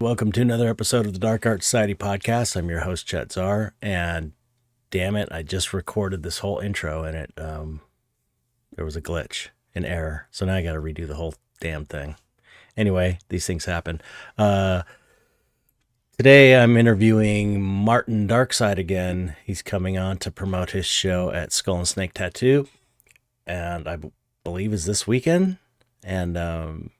Welcome to another episode of the Dark Art Society podcast. I'm your host, Chet, and damn it, I just recorded this whole intro and there was a glitch, an error. So now I got to redo the whole damn thing. Anyway, these things happen. Today I'm interviewing Martin Darkside again. He's coming on to promote his show at Skull and Snake Tattoo, and I believe is this weekend. And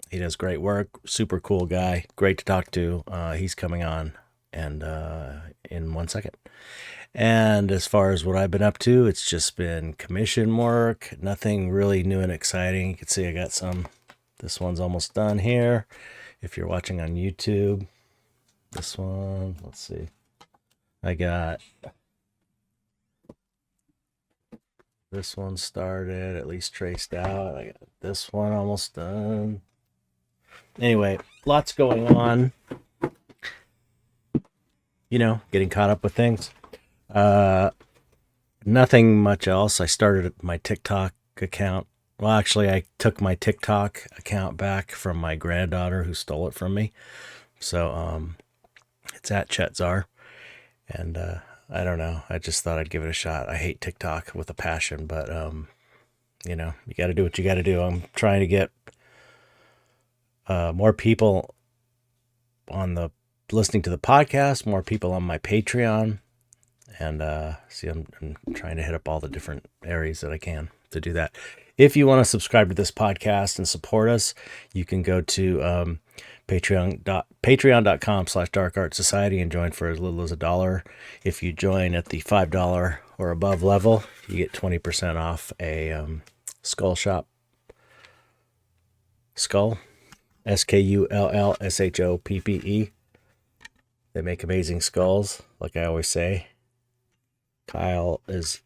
he does great work, super cool guy, great to talk to. He's coming on and in 1 second. And as far as what I've been up to, it's just been commission work, nothing really new and exciting. You can see I got some. This one's almost done here. If you're watching on YouTube, this one, let's see. I got this one started, at least traced out. I got this one almost done. Anyway, lots going on. You know, getting caught up with things. Nothing much else. I started my TikTok account. Well, actually, I took my TikTok account back from my granddaughter who stole it from me. So, it's at Chet. And I don't know. I just thought I'd give it a shot. I hate TikTok with a passion, but, you know, you got to do what you got to do. I'm trying to get more people on the listening to the podcast, more people on my Patreon, and see, I'm trying to hit up all the different areas that I can to do that. If you want to subscribe to this podcast and support us, you can go to patreon.com/darkartsociety and join for as little as $1. If you join at the $5 or above level, you get 20% off a skull shop. Skull. SKULLSHOPPE. They make amazing skulls, like I always say. Kyle is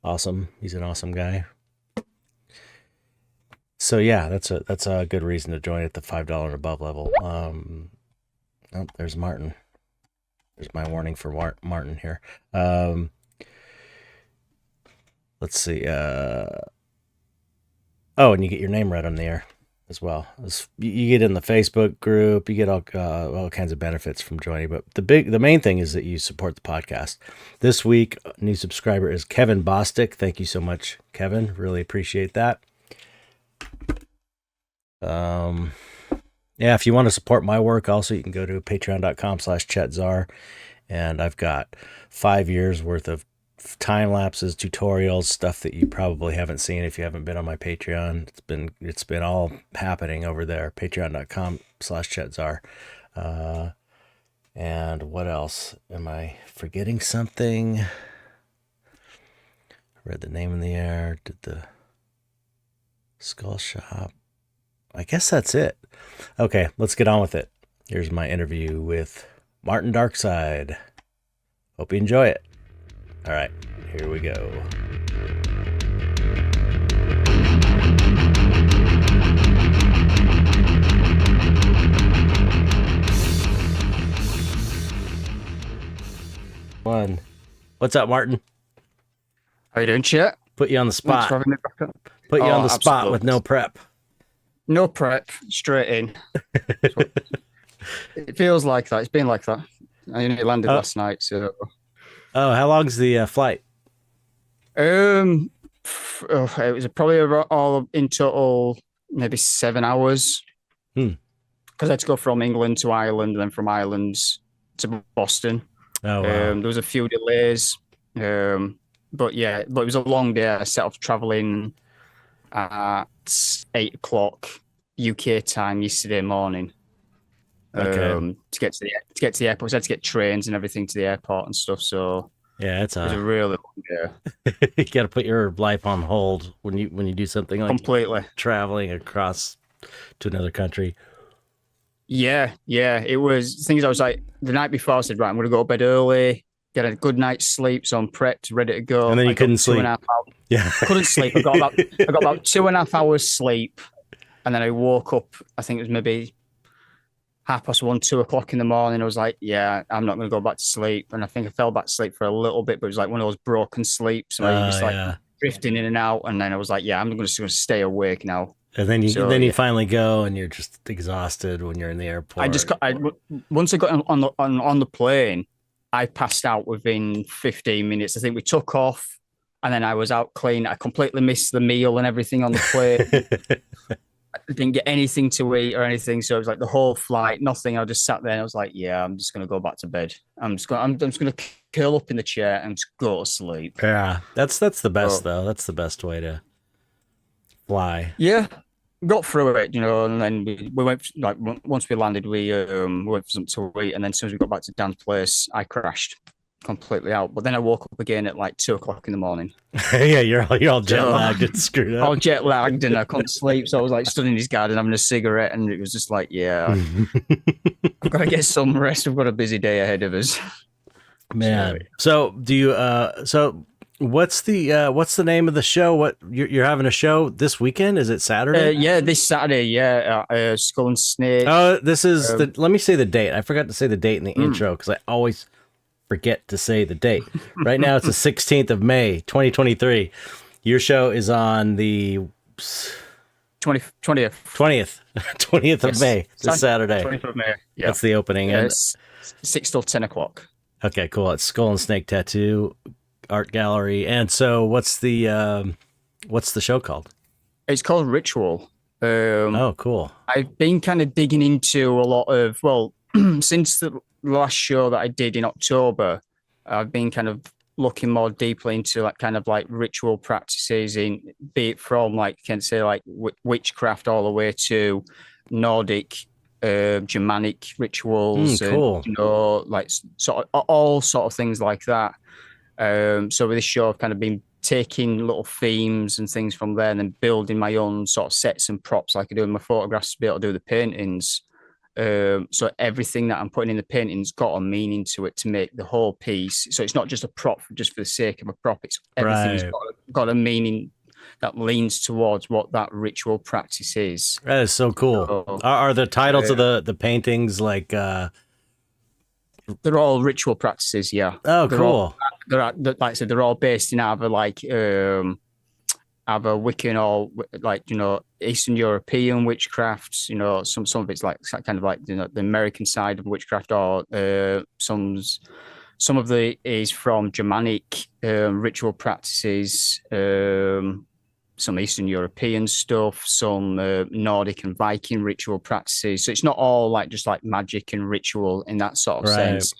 awesome. He's an awesome guy. So yeah, that's a good reason to join at the $5 and above level. Oh, there's Martin. There's my warning for Martin here. Let's see. Oh, and you get your name read on the air as well. You get in the Facebook group, you get all kinds of benefits from joining. But the main thing is that you support the podcast. This week, new subscriber is Kevin Bostic. Thank you so much, Kevin. Really appreciate that. Yeah, if you want to support my work, also you can go to patreon.com/ChetZar, and I've got 5 years worth of time lapses, tutorials, stuff that you probably haven't seen if you haven't been on my Patreon. It's been all happening over there. Patreon.com/ChetZar. And what else? Am I forgetting something? I read the name in the air. Did the skull shop? I guess that's it. Okay, let's get on with it. Here's my interview with Martin Darkside. Hope you enjoy it. All right, here we go. One. What's up, Martin? How you doing, Chet? Put you on the spot. Thanks for having me back up. Put you on the spot absolutely. with no prep. No prep, straight in. It feels like that. It's been like that. I only landed last night, so. Oh, how long's the flight? It was probably all in total maybe 7 hours. Because I had to go from England to Ireland, and then from Ireland to Boston. Oh, wow. There was a few delays, but it was a long day. I set off traveling at 8 o'clock UK time yesterday morning. Okay. To get to the airport, so I had to get trains and everything to the airport and stuff. So yeah, it was a really long day. You got to put your life on hold when you do something like completely traveling across to another country. Yeah. It was things. I was like the night before. I said, right, I'm going to go to bed early, get a good night's sleep, so I'm prepped, ready to go. And then you couldn't sleep. 2.5 hours. Yeah, I couldn't sleep. I got about 2.5 hours sleep, and then I woke up. I think it was maybe 1:30, 2 o'clock in the morning. I was like, yeah, I'm not going to go back to sleep. And I think I fell back to sleep for a little bit, but it was like one of those broken sleeps. So I was just like drifting in and out. And then I was like, yeah, I'm just going to stay awake now. And then you So, you finally go, and you're just exhausted when you're in the airport. Once I got on the plane, I passed out within 15 minutes. I think we took off, and then I was out clean. I completely missed the meal and everything on the plane. I didn't get anything to eat or anything, so it was like the whole flight, nothing. I just sat there and I was like, "Yeah, I'm just gonna go back to bed. I'm just gonna curl up in the chair and just go to sleep." Yeah, that's the best though. That's the best way to fly. Yeah, got through it, and then we went like once we landed, we went for something to eat, and then as soon as we got back to Dan's place, I crashed completely out. But then I woke up again at like 2 o'clock in the morning. Yeah, you're all jet lagged and screwed up. All jet lagged, and I couldn't sleep, so I was like stood in his garden having a cigarette, and it was just like, yeah, I've got to get some rest. We've got a busy day ahead of us. Man, so do you? So what's the name of the show? What you're having a show this weekend? Is it Saturday? Yeah, this Saturday. Yeah, Skull and Snake. Oh, this is let me say the date. I forgot to say the date in the intro because I always forget to say the date. Right now it's the 16th of May, 2023. Your show is on the 20th. 20th of May, this Saturday. 20th of May. Yeah. That's the opening. And 6 till 10 o'clock. Okay, cool. It's Skull and Snake Tattoo Art Gallery. And so what's the show called? It's called Ritual. Oh, cool. I've been kind of digging into a lot of, since the last show that I did in October, I've been kind of looking more deeply into like kind of like ritual practices, be it from like, can say like witchcraft all the way to Nordic, Germanic rituals, cool. and, like sort of all sort of things like that. So with this show, I've kind of been taking little themes and things from there and then building my own sort of sets and props like I do in my photographs to be able to do the paintings. So everything that I'm putting in the painting's got a meaning to it to make the whole piece. So it's not just a prop just for the sake of a prop. It's everything's got a meaning that leans towards what that ritual practice is. That is so cool. So, are the titles of the paintings like? They're all ritual practices. Yeah. Oh, cool. Like I said, they're all based in either like either Wiccan or like Eastern European witchcraft. Some of it's like kind of like the American side of witchcraft, or some of the is from Germanic ritual practices, some Eastern European stuff, some Nordic and Viking ritual practices. So it's not all like just like magic and ritual in that sort of sense.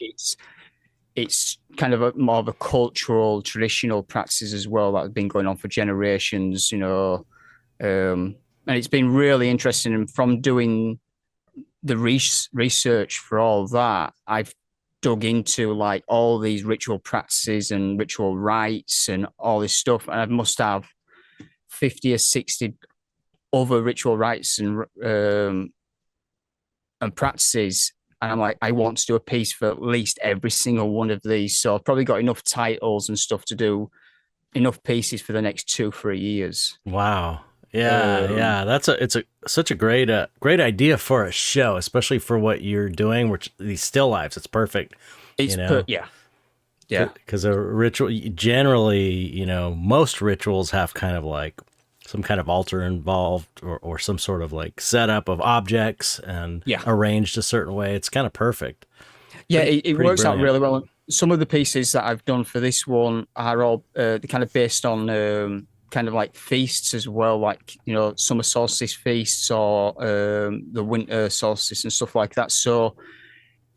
It's kind of more of a cultural, traditional practices as well that have been going on for generations, and it's been really interesting. And from doing the research for all that, I've dug into like all these ritual practices and ritual rites and all this stuff. And I must have 50 or 60 other ritual rites and practices. And I'm like, I want to do a piece for at least every single one of these. So I've probably got enough titles and stuff to do enough pieces for the next 2-3 years. Wow. Yeah. It's such a great idea for a show, especially for what you're doing, which these still lives. It's perfect. Yeah. Because a ritual generally, most rituals have kind of like some kind of altar involved or some sort of like setup of objects and arranged a certain way. It's kind of perfect. Yeah, it works out really well. Some of the pieces that I've done for this one are all kind of based on kind of like feasts as well, like, summer solstice feasts or the winter solstice and stuff like that. So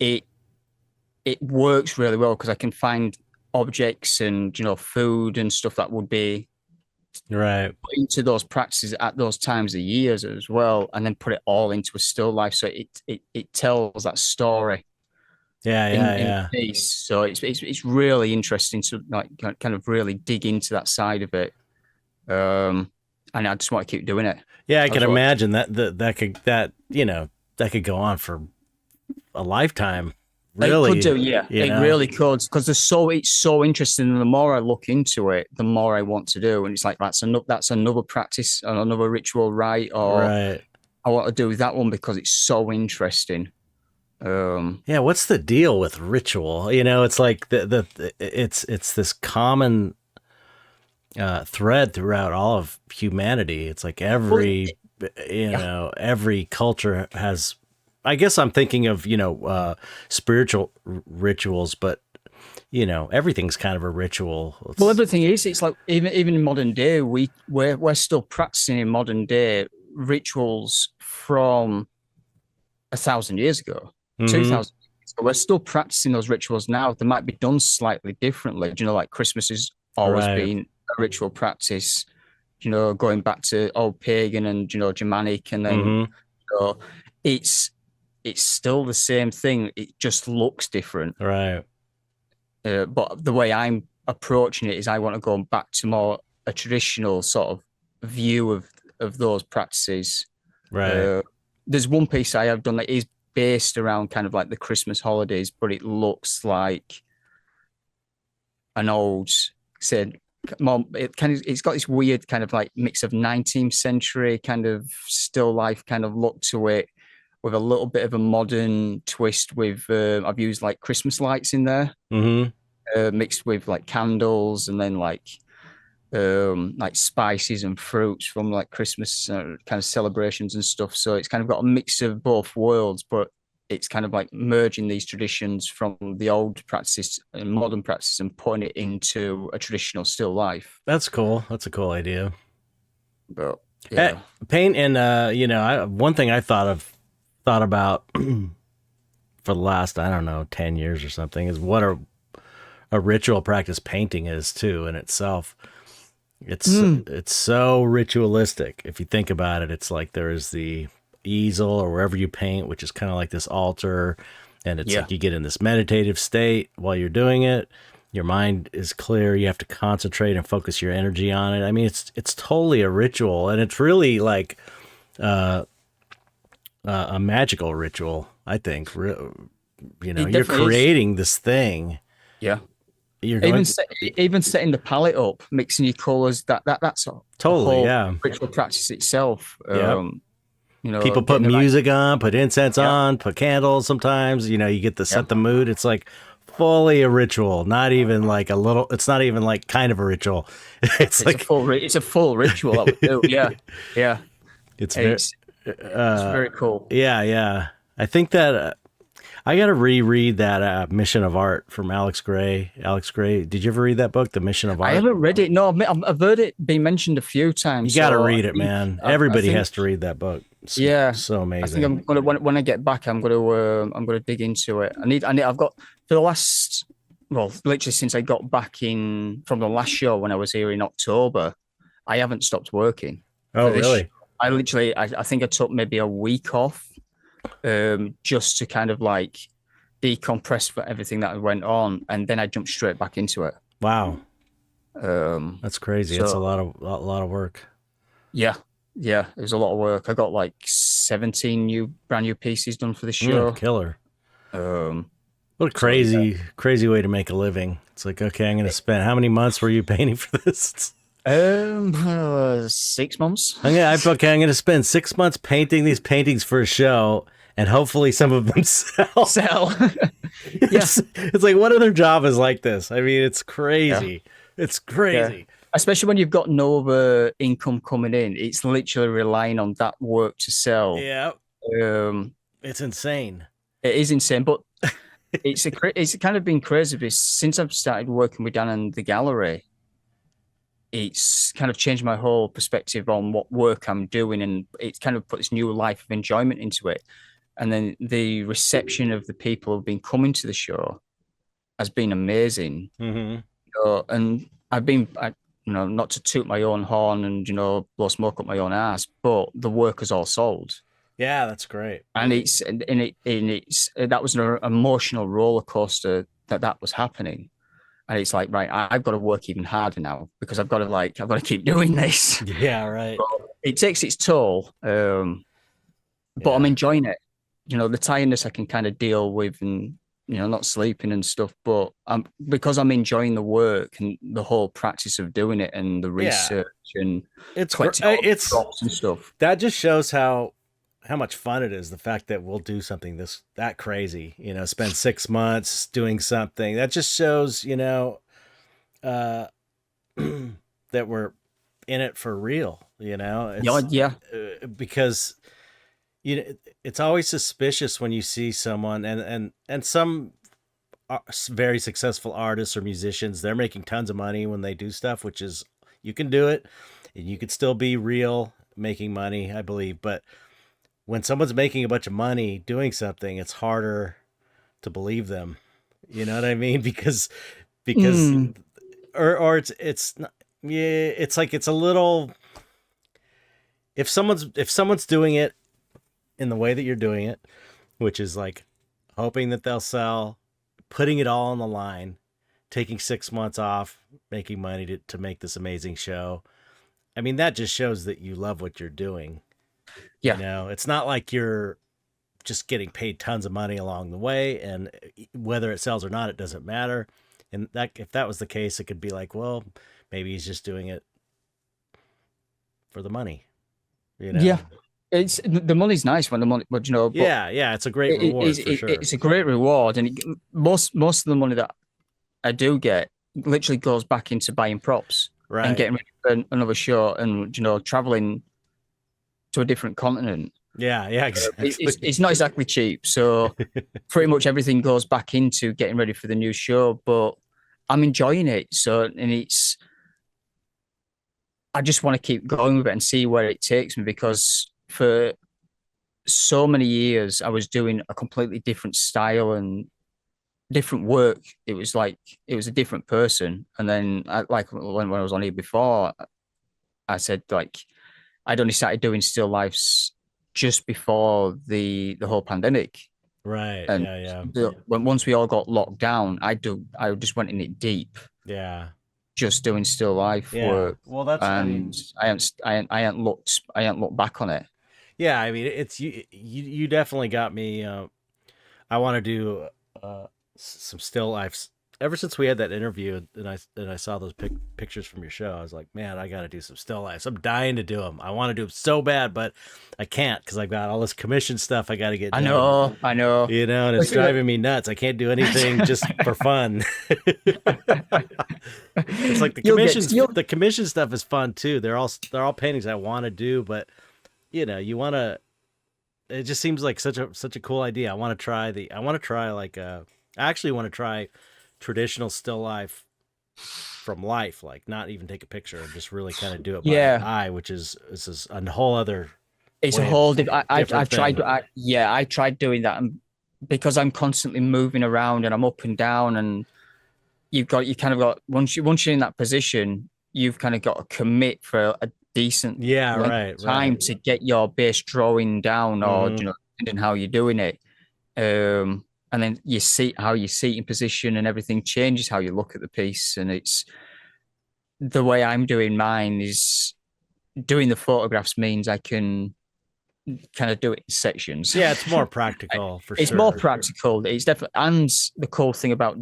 it works really well because I can find objects and, food and stuff that would be right into those practices at those times of years as well, and then put it all into a still life, so it tells that story. In piece. So it's really interesting to like kind of really dig into that side of it, and I just want to keep doing it. I can imagine that could go on for a lifetime. Really, it could do, yeah. It really could, because it's so interesting. And the more I look into it, the more I want to do. And it's like that's another practice, another ritual rite, or I want to do that one because it's so interesting. What's the deal with ritual? It's like it's this common thread throughout all of humanity. It's like every every culture has, I guess I'm thinking of, spiritual rituals, but everything's kind of a ritual. Well, everything is. It's like even in modern day, we're still practicing in modern day rituals from 1,000 years ago, 2,000. So we're still practicing those rituals now. They might be done slightly differently. Like Christmas has always been a ritual practice. Going back to old pagan and Germanic, and then it's still the same thing. It just looks different, right? But the way I'm approaching it is I want to go back to more a traditional sort of view of those practices. Right. There's one piece I have done that is based around kind of like the Christmas holidays, but it looks like an old, said, it's got this weird kind of like mix of 19th century kind of still life kind of look to it, with a little bit of a modern twist. With I've used like Christmas lights in there, mixed with like candles, and then like spices and fruits from like Christmas kind of celebrations and stuff. So it's kind of got a mix of both worlds, but it's kind of like merging these traditions from the old practices and modern practices and putting it into a traditional still life. That's cool. That's a cool idea. But yeah, paint and one thing I thought about for the last, I don't know, 10 years or something is what a ritual practice painting is too in itself. It's so ritualistic. If you think about it, it's like there is the easel or wherever you paint, which is kind of like this altar, and it's like you get in this meditative state while you're doing it. Your mind is clear. You have to concentrate and focus your energy on it. I mean, it's totally a ritual, and it's really like a magical ritual, I think. You're creating this thing. Yeah. Even setting the palette up, mixing your colors, that's totally ritual practice itself. People put music on, put incense on, put candles. Sometimes you get to set the mood. It's like fully a ritual, not even like a little. It's not even like kind of a ritual. It's like it's a full ritual. I would do. Yeah. It's very cool. Yeah. I think that. I got to reread that Mission of Art from Alex Gray. Alex Gray, did you ever read that book, The Mission of Art? I haven't read it. No, I've heard it being mentioned a few times. You got to read it, man. Everybody has to read that book. It's so amazing. I think I'm gonna when I get back, I'm gonna dig into it. I've got for the last, literally since I got back in from the last show when I was here in October, I haven't stopped working. Oh, really? I think I took maybe a week off. Just to kind of like decompress for everything that went on, and then I jumped straight back into it. Wow, that's crazy. It's a lot of work. Yeah, it was a lot of work. I got like 17 brand new pieces done for the show. Killer. What a crazy way to make a living. It's like, okay, I'm going to spend. How many months were you painting for this? 6 months. I'm going to spend 6 months painting these paintings for a show, and hopefully some of them sell. It's like, what other job is like this? I mean, it's crazy. Yeah. It's crazy. Yeah. Especially when you've got no other income coming in. It's literally relying on that work to sell. Yeah. It's insane. It is insane, but it's kind of been crazy because since I've started working with Dan and the gallery, it's kind of changed my whole perspective on what work I'm doing, and it's kind of put this new life of enjoyment into it. And then the reception of the people who've been coming to the show has been amazing. And I've been, not to toot my own horn and, blow smoke up my own ass, but the work has all sold. Yeah, that's great. And that was an emotional roller coaster that was happening. And it's like, right, I've got to work even harder now because I've got to keep doing this. Yeah, right. But it takes its toll, but I'm enjoying it. The tiredness I can kind of deal with, and not sleeping and stuff. But because I'm enjoying the work and the whole practice of doing it and the research and it's props and stuff. That just shows how much fun it is. The fact that we'll do something that crazy, spend 6 months doing something that just shows, that we're in it for real. You know, because it's always suspicious when you see someone and some very successful artists or musicians, they're making tons of money when they do stuff, which is, you can do it and you could still be real making money, I believe. But when someone's making a bunch of money doing something, it's harder to believe them. You know what I mean? Because or it's not, yeah, it's like, it's a little, if someone's doing it in the way that you're doing it, which is like hoping that they'll sell, putting it all on the line, taking 6 months off, making money to make this amazing show. I mean, that just shows that you love what you're doing. Yeah. You know, it's not like you're just getting paid tons of money along the way, and whether it sells or not, it doesn't matter. And that, if that was the case, it could be like, well, maybe he's just doing it for the money. You know? Yeah. It's, the money's nice when the money, but you know, but yeah, it's a great reward for sure. It's a great reward, and most of the money that I do get literally goes back into buying props, right, and getting ready for another show, and you know, traveling to a different continent. Yeah, exactly. It's not exactly cheap, so pretty much everything goes back into getting ready for the new show. But I'm enjoying it, so, and I just want to keep going with it and see where it takes me, because for so many years I was doing a completely different style and different work. It was like, it was a different person. And then like when I was on here before, I said, like, I'd only started doing still lifes just before the whole pandemic. Right. And once we all got locked down, I just went in it deep. Yeah. Just doing still life work. Well, that's, and I ain't looked back on it. Yeah, I mean, it's you definitely got me. I want to do some still lifes. Ever since we had that interview and I saw those pictures from your show, I was like, man, I got to do some still lifes. I'm dying to do them. I want to do them so bad, but I can't because I've got all this commission stuff I got to get done. I know. You know, and it's driving me nuts. I can't do anything just for fun. It's like the commission stuff is fun too. They're all paintings I want to do, but you know, you want to. It just seems like such a cool idea. I want to try I actually want to try traditional still life from life, like not even take a picture and just really kind of do it by eye, which is a whole other. It's a whole different. I've tried. I tried doing that, and because I'm constantly moving around and I'm up and down, and you kind of got once you're in that position, you've kind of got to commit for a decent time to get your base drawing down, or you know, depending how you're doing it. And then you see how you seat in position, and everything changes how you look at the piece. And it's the way I'm doing mine is doing the photographs means I can kind of do it in sections. Yeah, it's more practical for sure. It's more practical. It's definitely, and the cool thing about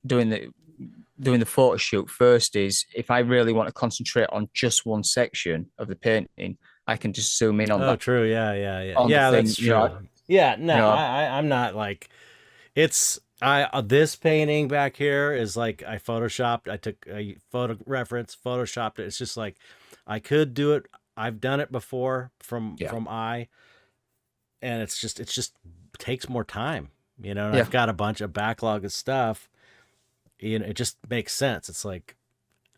doing the photo shoot first is if I really want to concentrate on just one section of the painting, I can just zoom in on that. Oh, true. Yeah, that's true. You know, yeah, no, you know, I'm not like. It's this painting back here is like I photoshopped. I took a photo reference, photoshopped it. It's just like I could do it. I've done it before from eye, and it just takes more time, you know. And I've got a bunch of backlog of stuff. You know, it just makes sense. It's like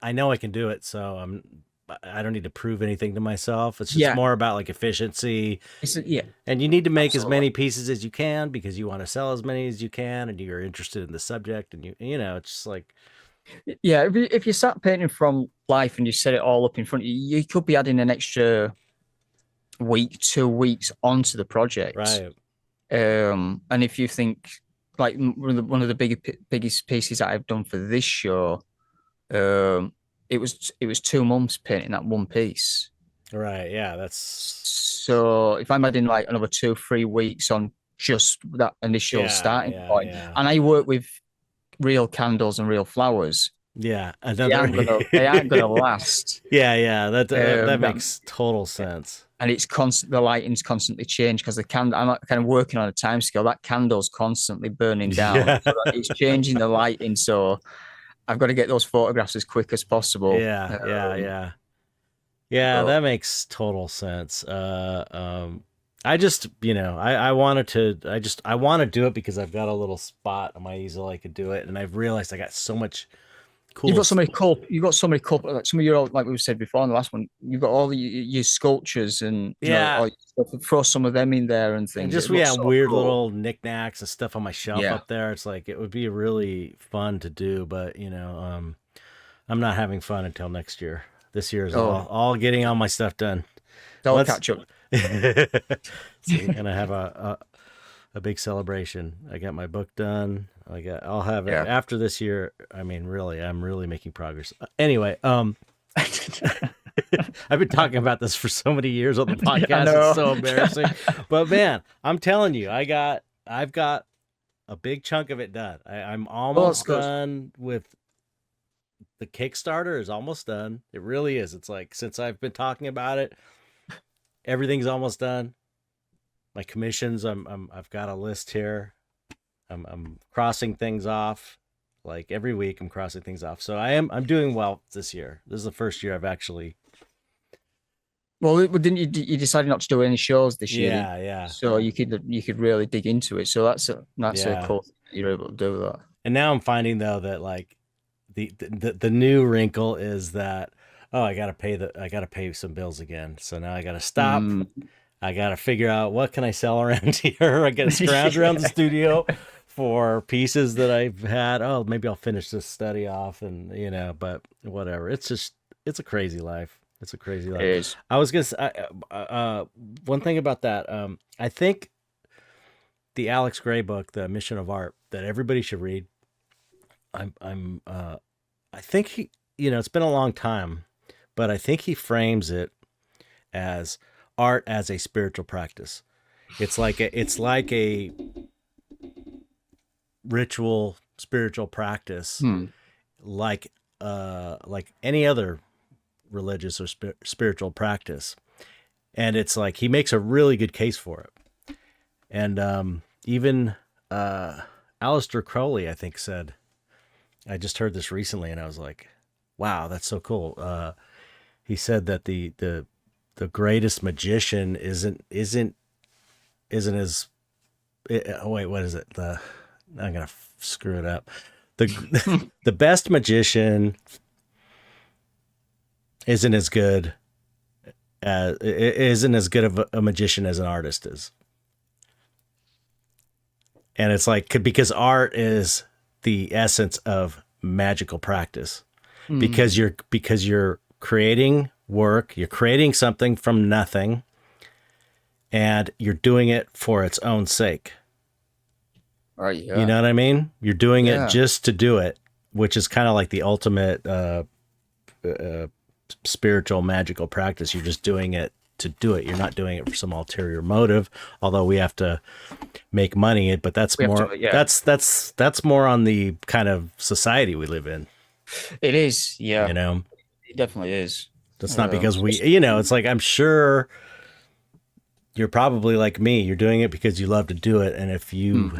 I know I can do it, so I don't need to prove anything to myself. It's just more about like efficiency. And you need to make as many pieces as you can because you want to sell as many as you can, and you're interested in the subject, and you know, it's just like. Yeah, if you start painting from life and you set it all up in front of you, you could be adding an extra week, 2 weeks onto the project. Right. And if you think like one of the biggest pieces that I've done for this show, it was 2 months painting that one piece. Right. Yeah. That's so if I'm adding like another 2-3 weeks on just that initial starting point, and I work with real candles and real flowers. Yeah. They aren't gonna last. Yeah. That makes total sense. And it's constant. The lighting's constantly changed because the candle. I'm not kind of working on a time scale. That candle's constantly burning down. So it's changing the lighting. So I've got to get those photographs as quick as possible. Yeah. Yeah, But that makes total sense. I just, I wanted to, I want to do it because I've got a little spot on my easel I could do it, and I've realized I got so much you've cool. got so many cool. You've got so many cool. Like some of your, like we said before in the last one, you've got all your sculptures and Yeah, all your stuff. Throw some of them in there and and things. just It we looks have so weird cool. little knickknacks and stuff on my shelf Yeah. up there. It's like it would be really fun to do, but I'm not having fun until next year. This year is Oh, all getting all my stuff done. they'll Let's catch up. see, gonna have a big celebration. I got my book done. I'll have it Yeah. after this year. I mean, really, I'm really making progress. Anyway, I've been talking about this for so many years on the I podcast. It's know. so embarrassing. But man, I'm telling you, I've got a big chunk of it done. I'm Oh, that's almost good. done with the Kickstarter is almost done. It really is. It's like since I've been talking about it, everything's almost done. My commissions, I've got a list here. I'm crossing things off. Like every week I'm crossing things off. So I'm doing well this year. This is the first year I've actually. Well, didn't you decided not to do any shows this year, Yeah, yeah, so you could really dig into it. So that's a yeah. cool thing that you're able to do that. And now I'm finding though that like the new wrinkle is that oh I gotta pay some bills again. So now I gotta stop. Mm. I gotta figure out what can I sell around here. I gotta scrounge around the studio for pieces that I've had. Oh, maybe I'll finish this study off, and but whatever. It's a crazy life. It's a crazy It life. is. I was gonna say, one thing about that. I think the Alex Gray book, The Mission of Art, that everybody should read. I think it's been a long time, but I think he frames it as art as a spiritual practice. It's like a ritual spiritual practice, Hmm. like any other religious or spiritual practice. And it's like he makes a really good case for it. And even Aleister Crowley, I think, said, I just heard this recently, and I was like, "Wow, that's so cool." He said that the greatest magician isn't as oh wait, what is it? I'm gonna screw it up. The best magician isn't as good isn't as good of a magician as an artist is. And it's like because art is the essence of magical practice Hmm. because you're creating work, you're creating something from nothing, and you're doing it for its own sake. Right. You Yeah. know what I mean? You're doing it Yeah. just to do it, which is kind of like the ultimate uh, spiritual magical practice. You're just doing it to do it. You're not doing it for some ulterior motive, although we have to make money. But that's We have more to. Yeah. that's more on the kind of society we live in. It is. You Yeah. know, It definitely is. that's not because we. Especially- It's like I'm sure you're probably like me. You're doing it because you love to do it, and if you Hmm.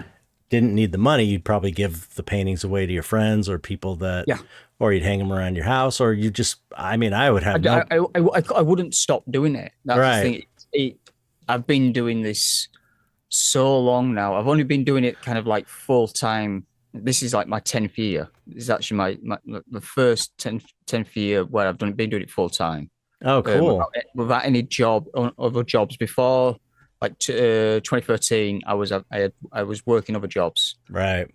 didn't need the money, you'd probably give the paintings away to your friends or people that, Yeah. or you'd hang them around your house, or you just. I mean, I would have no. I wouldn't stop doing it. That's the Right. thing. I've been doing this so long now. I've only been doing it kind of like full time. This is like my 10th year. This is actually my the first 10th year where been doing it full time. Oh, cool. Without any other jobs before. Like 2013, I was working other jobs. Right.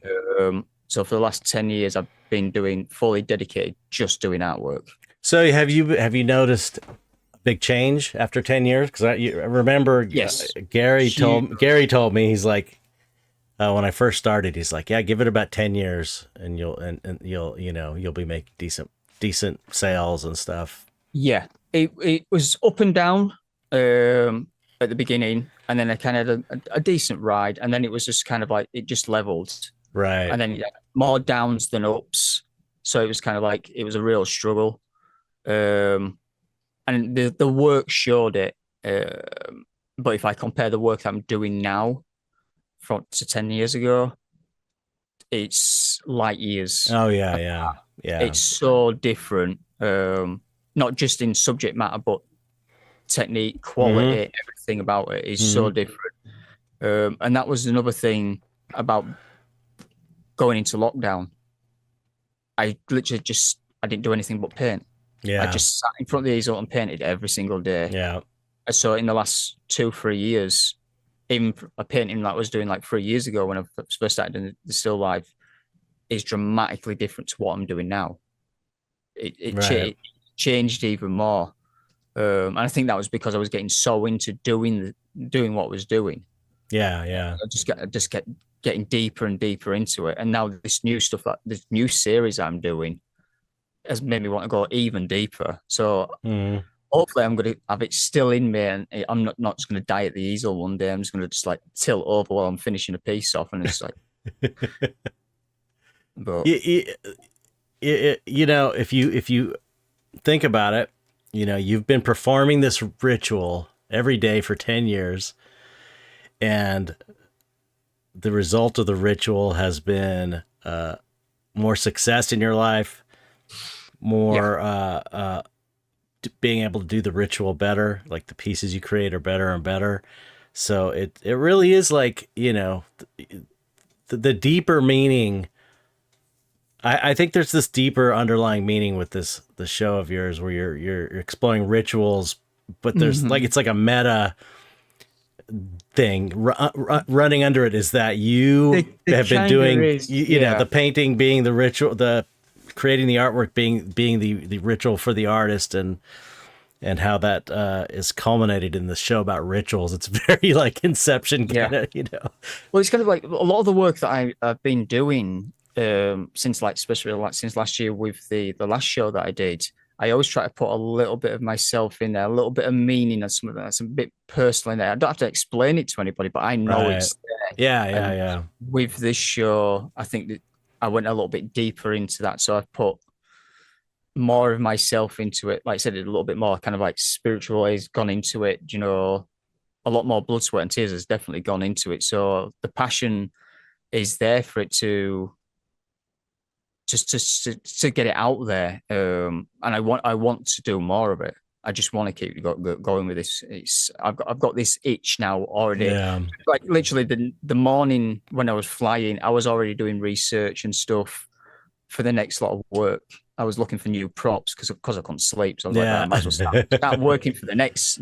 So for the last 10 years, I've been doing fully dedicated, just doing artwork. So have you noticed a big change after 10 years? Because I remember Yes. Gary told me he's like when I first started, he's like, yeah, give it about 10 years and you'll be making decent sales and stuff. Yeah, it was up and down at the beginning, and then I kind of had a decent ride, and then it was just kind of like it just leveled, Right. and then more downs than ups. So it was kind of like it was a real struggle, and the work showed it. But if I compare the work I'm doing now from to 10 years ago, it's light years. Oh yeah, yeah. Yeah. It's so different. not just in subject matter, but technique, quality, everything about it is so different. And that was another thing about going into lockdown. I literally I didn't do anything but paint. Yeah. I just sat in front of the easel and painted every single day. Yeah. So in the last 2-3 years, even a painting that I was doing like 3 years ago when I first started doing the still life is dramatically different to what I'm doing now. It changed even more. And I think that was because I was getting so into doing what I was doing. Yeah. Yeah. I just get getting deeper and deeper into it. And now this new stuff, this new series I'm doing has made me want to go even deeper. So hopefully I'm going to have it still in me, and I'm not just going to die at the easel one day. I'm just going to just like tilt over while I'm finishing a piece off, and it's like. But you know, if you think about it, you know, you've been performing this ritual every day for 10 years, and the result of the ritual has been more success in your life, more being able to do the ritual better, like the pieces you create are better and better. So it really is like, you know, the deeper meaning. I think there's this deeper underlying meaning with the show of yours where you're exploring rituals, but there's like, it's like a meta thing running under it is that you have been doing, you know, the painting being the ritual, the creating the artwork being the ritual for the artist, and how that is culminated in the show about rituals. It's very like Inception kind of, you know. Well, it's kind of like a lot of the work that I've been doing since like, especially like since last year with the last show that I did. I always try to put a little bit of myself in there, a little bit of meaning and something that's a bit personal in there. I don't have to explain it to anybody, but I know it's there. Yeah. With this show, I think that I went a little bit deeper into that. So I've put more of myself into it. Like I said, a little bit more kind of like spiritual has gone into it, you know, a lot more blood, sweat, and tears has definitely gone into it. So the passion is there for it to just to get it out there. And I want to do more of it. I just want to keep going with this. I've got this itch now already. Yeah. Like literally the morning when I was flying, I was already doing research and stuff for the next lot of work. I was looking for new props because I couldn't sleep. So I was like, I might as well start working for the next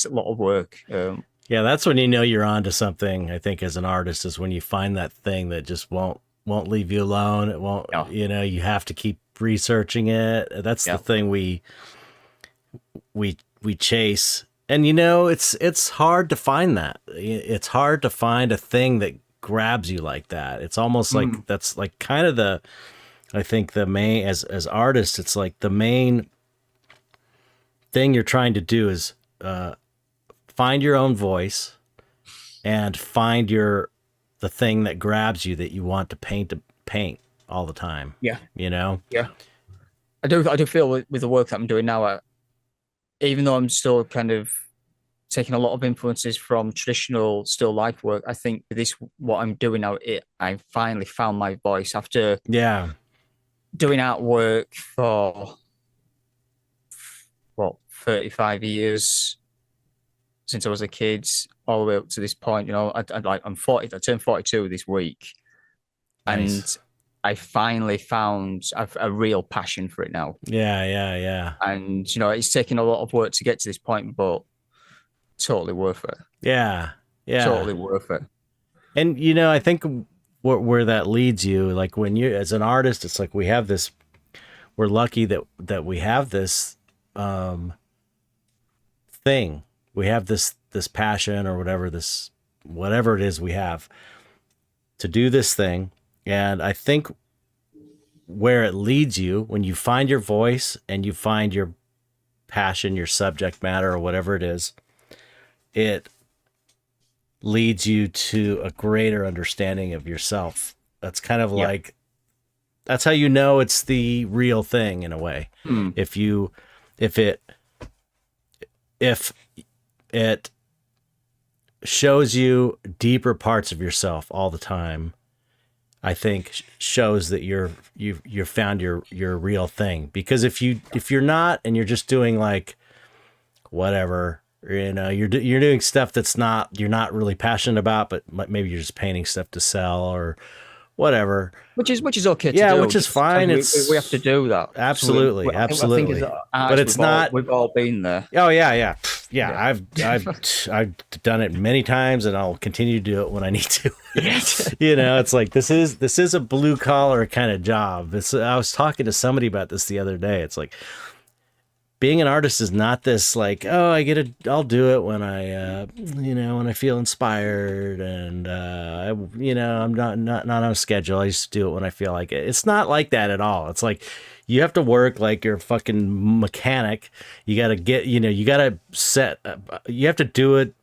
lot of work. Yeah, that's when you know you're onto something. I think as an artist is when you find that thing that just won't leave you alone. It won't, you know, you have to keep researching it. That's the thing we chase. And, you know, it's hard to find that. It's hard to find a thing that grabs you like that. It's almost like that's like kind of I think the main, as artists, it's like the main thing you're trying to do is find your own voice and find the thing that grabs you that you want to paint all the time. Yeah. You know? Yeah. I do feel with the work that I'm doing now, even though I'm still kind of taking a lot of influences from traditional still life work, I think this, what I'm doing now, I finally found my voice after doing artwork for 35 years since I was a kid, all the way up to this point. You know, I'm 40. I turned 42 this week, and I finally found a real passion for it now. Yeah. And you know, it's taken a lot of work to get to this point, but totally worth it. Yeah, totally worth it. And you know, I think where that leads you, like when you as an artist, it's like we're lucky that we have this thing. We have this passion or whatever it is we have to do this thing. And I think where it leads you, when you find your voice and you find your passion, your subject matter, or whatever it is, it leads you to a greater understanding of yourself. That's kind of like, that's how you know it's the real thing in a way. If it shows you deeper parts of yourself all the time, I think shows that you've found your real thing. Because if you're not, and you're just doing like whatever, you know, you're doing stuff you're not really passionate about, but maybe you're just painting stuff to sell or whatever, which is okay to yeah, do. which is fine. We have to do that. Absolutely, So absolutely. I think but it's not. We've all been there. Oh yeah. I've done it many times, and I'll continue to do it when I need to. You know, it's like this is a blue collar kind of job. I was talking to somebody about this the other day. It's like being an artist is not this like, oh, I'll do it when I when I feel inspired, and I'm not on a schedule. I just do it when I feel like it. It's not like that at all. It's like you have to work like you're a fucking mechanic. You got to you have to do it.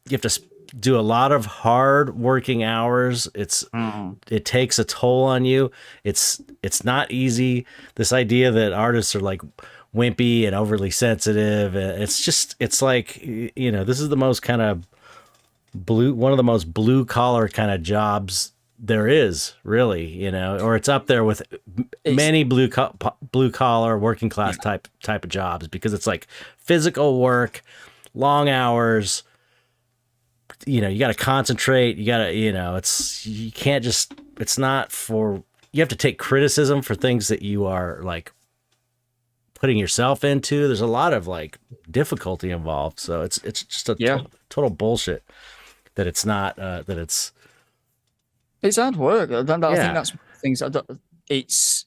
You have to do a lot of hard working hours. It takes a toll on you. It's not easy. This idea that artists are like wimpy and overly sensitive, it's like, this is the most kind of one of the most blue collar kind of jobs there is, really, or it's up there with many blue collar working class type of jobs, because it's like physical work, long hours. You got to concentrate. You got to, you can't just, it's not for, you have to take criticism for things that you are like putting yourself into. There's a lot of like difficulty involved. So it's just a total bullshit that it's not, it's hard work. I think that's things. It's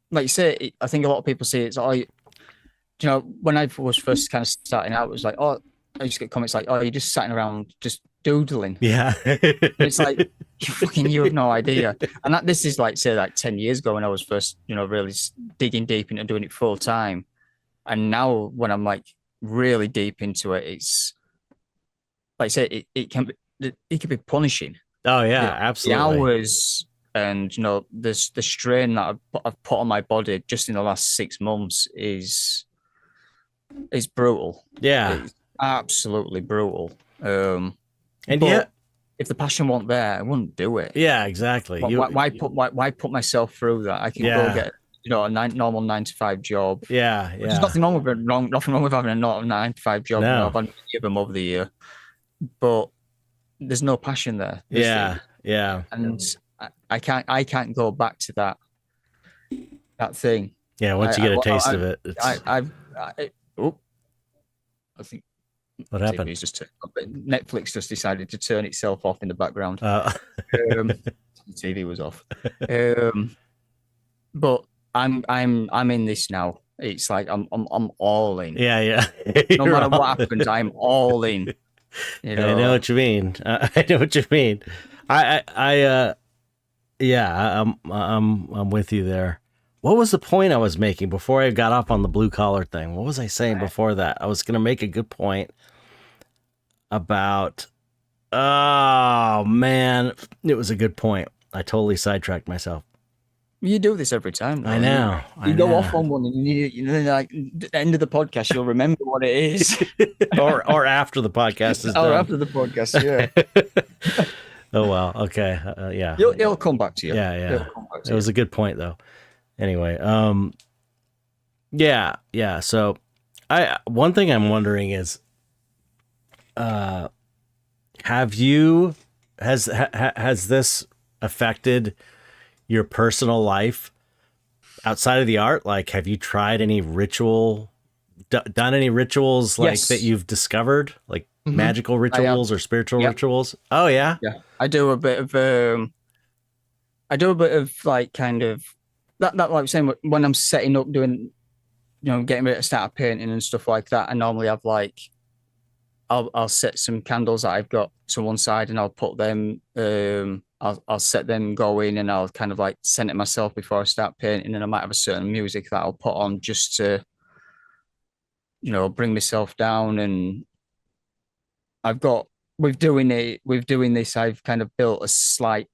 like you say. I think a lot of people say it's when I was first kind of starting out, it was like, oh, I used to get comments like, oh, you're just sitting around just doodling. Yeah. It's like you have no idea. And this is like, say, like 10 years ago when I was first, really digging deep into doing it full time. And now when I'm like really deep into it, it's like I say, it can be punishing. Oh yeah, absolutely. The hours and the strain that I've put on my body just in the last 6 months is brutal. Yeah, it's absolutely brutal. And if the passion weren't there, I wouldn't do it. Yeah, exactly. Why put myself through that? I can go get a normal 9-to-5 job. Yeah. There's nothing wrong with having a normal 9-to-5 job. No. I've had many of them over the year, but there's no passion there. Yeah. And I can't go back to that thing. Yeah, once you get a taste of it, I think what happened? Netflix just decided to turn itself off in the background. The TV was off. But I'm in this now. It's like I'm all in. Yeah. No matter what happens, I'm all in. I know what you mean. I know what you mean. I'm with you there. What was the point I was making before I got off on the blue collar thing? What was I saying before that? I was going to make a good point about, oh man, it was a good point. I totally sidetracked myself. You do this every time. I know. You go off on one, and like at the end of the podcast, you'll remember what it is, or after the podcast is done. Or after the podcast, yeah. Oh well, okay, yeah. It'll come back to you. Yeah. It was a good point, though. Anyway, yeah. So, one thing I'm wondering is, has this affected your personal life outside of the art? Like, have you tried any done any rituals like that you've discovered, like magical rituals or spiritual rituals? Oh yeah. I do a bit of like kind of that like I was saying, when I'm setting up doing, getting ready to start painting and stuff like that. I normally have like, I'll set some candles that I've got to one side, and I'll put them, I'll set them going, and I'll kind of like scent it myself before I start painting, and I might have a certain music that I'll put on just to, bring myself down. And with doing this, I've kind of built a slight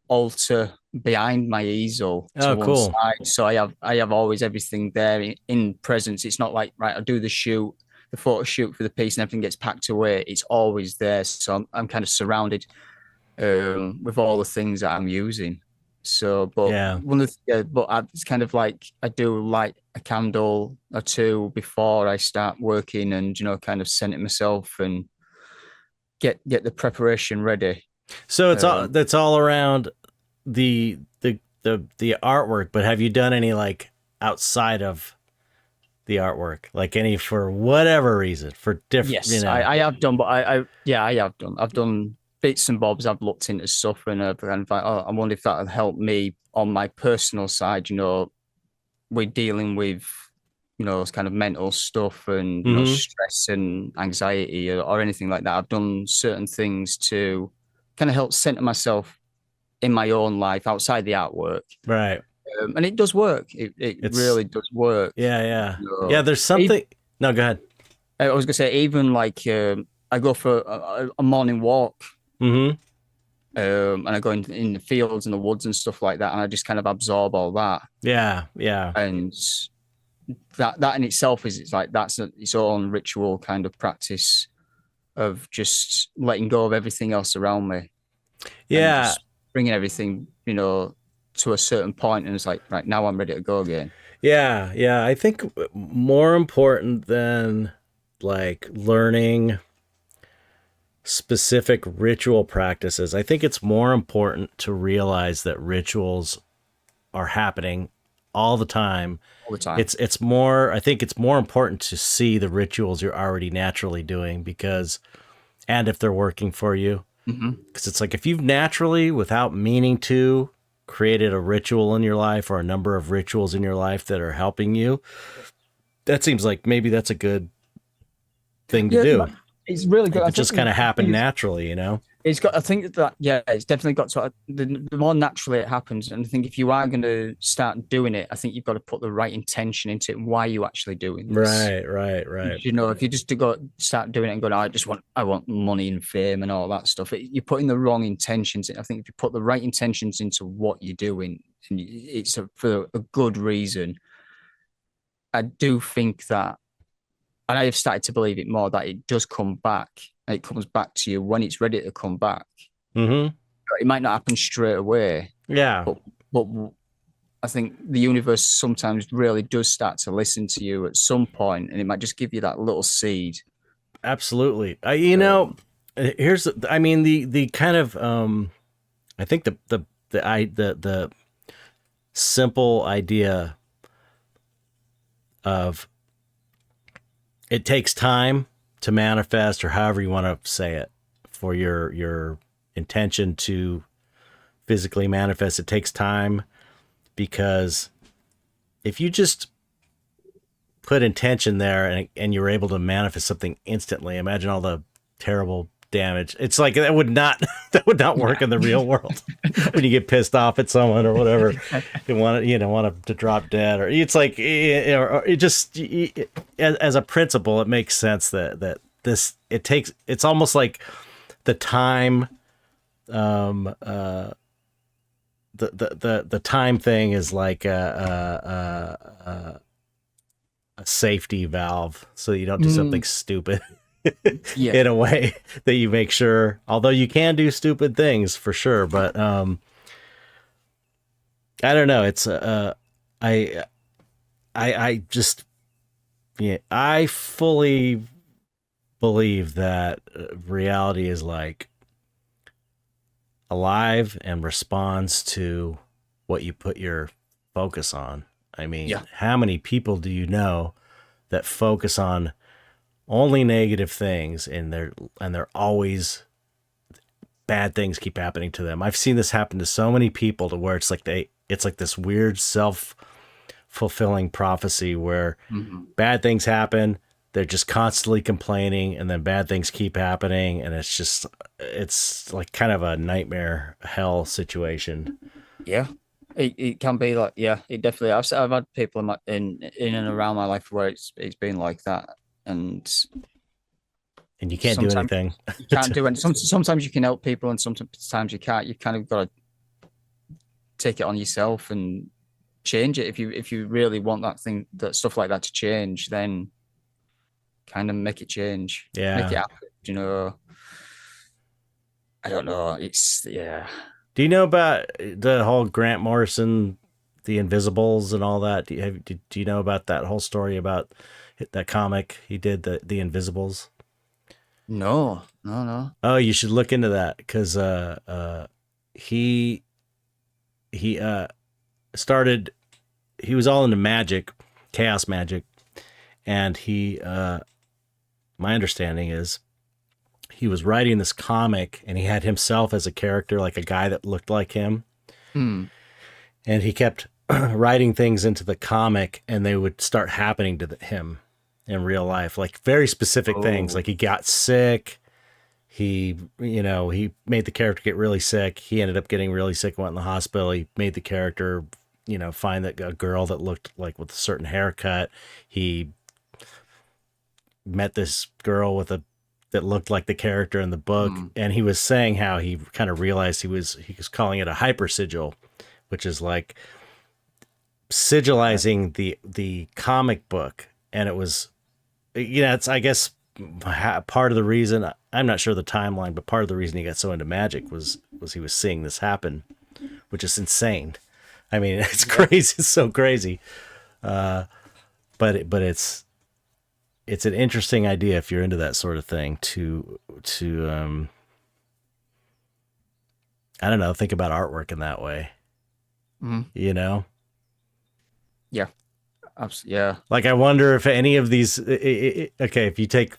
altar behind my easel to one side. So I have always everything there in presence. It's not like, right, I'll do the photo shoot for the piece and everything gets packed away. It's always there. So I'm kind of surrounded with all the things that I'm using. So, but Yeah. it's kind of like I do light a candle or two before I start working, and kind of scent it myself and get the preparation ready. So it's all Um, that's all around the artwork, but have you done any like outside of the artwork? Like any for whatever reason, for different, yes, I have done, but I have done. I've done bits and bobs. I've looked into stuff and I've kind of like, oh, I wonder if that'll help me on my personal side. We're dealing with those kind of mental stuff and Mm-hmm. stress and anxiety or anything like that. I've done certain things to kind of help center myself in my own life outside the artwork, Right. and it does work. It It's really does work. yeah, yeah. You Yeah, know, there's even, something. No, go ahead. I was gonna say even like I go for a morning walk. Mm-hmm. And I go in the fields and the woods and stuff like that, and I just kind of absorb all that. Yeah, yeah. And that in itself is it's like that's its own ritual kind of practice of just letting go of everything else around me and Yeah. just bringing everything to a certain point, and it's like right now I'm ready to go again. Yeah, yeah. I think more important than like learning specific ritual practices, I think it's more important to realize that rituals are happening all the time. All the time. It's more, I think it's more important to see the rituals you're already naturally doing, because and if they're working for you, Mm-hmm. because it's like if you've naturally without meaning to created a ritual in your life or a number of rituals in your life that are helping you, that seems like maybe that's a good thing to Yeah, do. it's really good. If I it just think kind of happened naturally, you know? it's got. I think that yeah, it's definitely got to. The more naturally it happens, and I think if you are going to start doing it, I think you've got to put the right intention into it. Why are you actually doing this? Right, right, right. If you just to go start doing it and going, I want money and fame and all that stuff. You're putting the wrong intentions in. I think if you put the right intentions into what you're doing, and it's for a good reason, I do think that, and I have started to believe it more that it does come back. And it comes back to you when it's ready to come back. Mm-hmm. It might not happen straight away, Yeah, but I think the universe sometimes really does start to listen to you at some point, and it might just give you that little seed. absolutely. Um, I mean, the kind of, I think the simple idea of it takes time to manifest, or however you want to say it, for your intention to physically manifest. It takes time, because if you just put intention there and you're able to manifest something instantly, imagine all the terrible damage. It's like that would not that would not work in the real world. When you get pissed off at someone or whatever, you want to drop dead, or it's like it just as a principle, it makes sense that this it's almost like the time the time thing is like a safety valve, so you don't do something stupid. yeah, In a way that you make sure, although you can do stupid things for sure, but I don't know, it's I just, yeah, I fully believe that reality is like alive and responds to what you put your focus on. I mean, yeah, how many people do you know that focus on only negative things, and they're always bad things keep happening to them? I've seen this happen to so many people, to where it's like this weird self-fulfilling prophecy where mm-hmm. bad things happen, they're just constantly complaining, and then bad things keep happening, and it's like kind of a nightmare hell situation. Yeah. It can be like, yeah, it definitely. I've had people in and around my life where it's been like that, and And you can't do sometimes anything. you can't do it. Sometimes you can help people, and sometimes you can't. You kind of got to take it on yourself and change it. If you really want that stuff like that to change, then kind of make it change, make Yeah. it happen. I don't know. It's yeah. Do you know about the whole Grant Morrison, the Invisibles, and all that? Do you know about that whole story about that comic he did, the Invisibles? No, no, no. Oh, you should look into that because he he started. He was all into magic, chaos magic, and my understanding is he was writing this comic and he had himself as a character, like a guy that looked like him. Mm. And he kept writing things into the comic and they would start happening to him in real life, like very specific things. Like he got sick. He made the character get really sick. He ended up getting really sick, went in the hospital. He made the character, find that a girl that looked like with a certain haircut. He met this girl that looked like the character in the book, and he was saying how he kind of realized he was calling it a hypersigil, which is like sigilizing the comic book. And it was, it's, I guess, part of the reason, I'm not sure the timeline, but part of the reason he got so into magic was he was seeing this happen, which is insane. I mean, it's crazy. It's so crazy. But it's an interesting idea if you're into that sort of thing to I don't know, think about artwork in that way. Yeah. Yeah. Like, I wonder if any of these, okay, if you take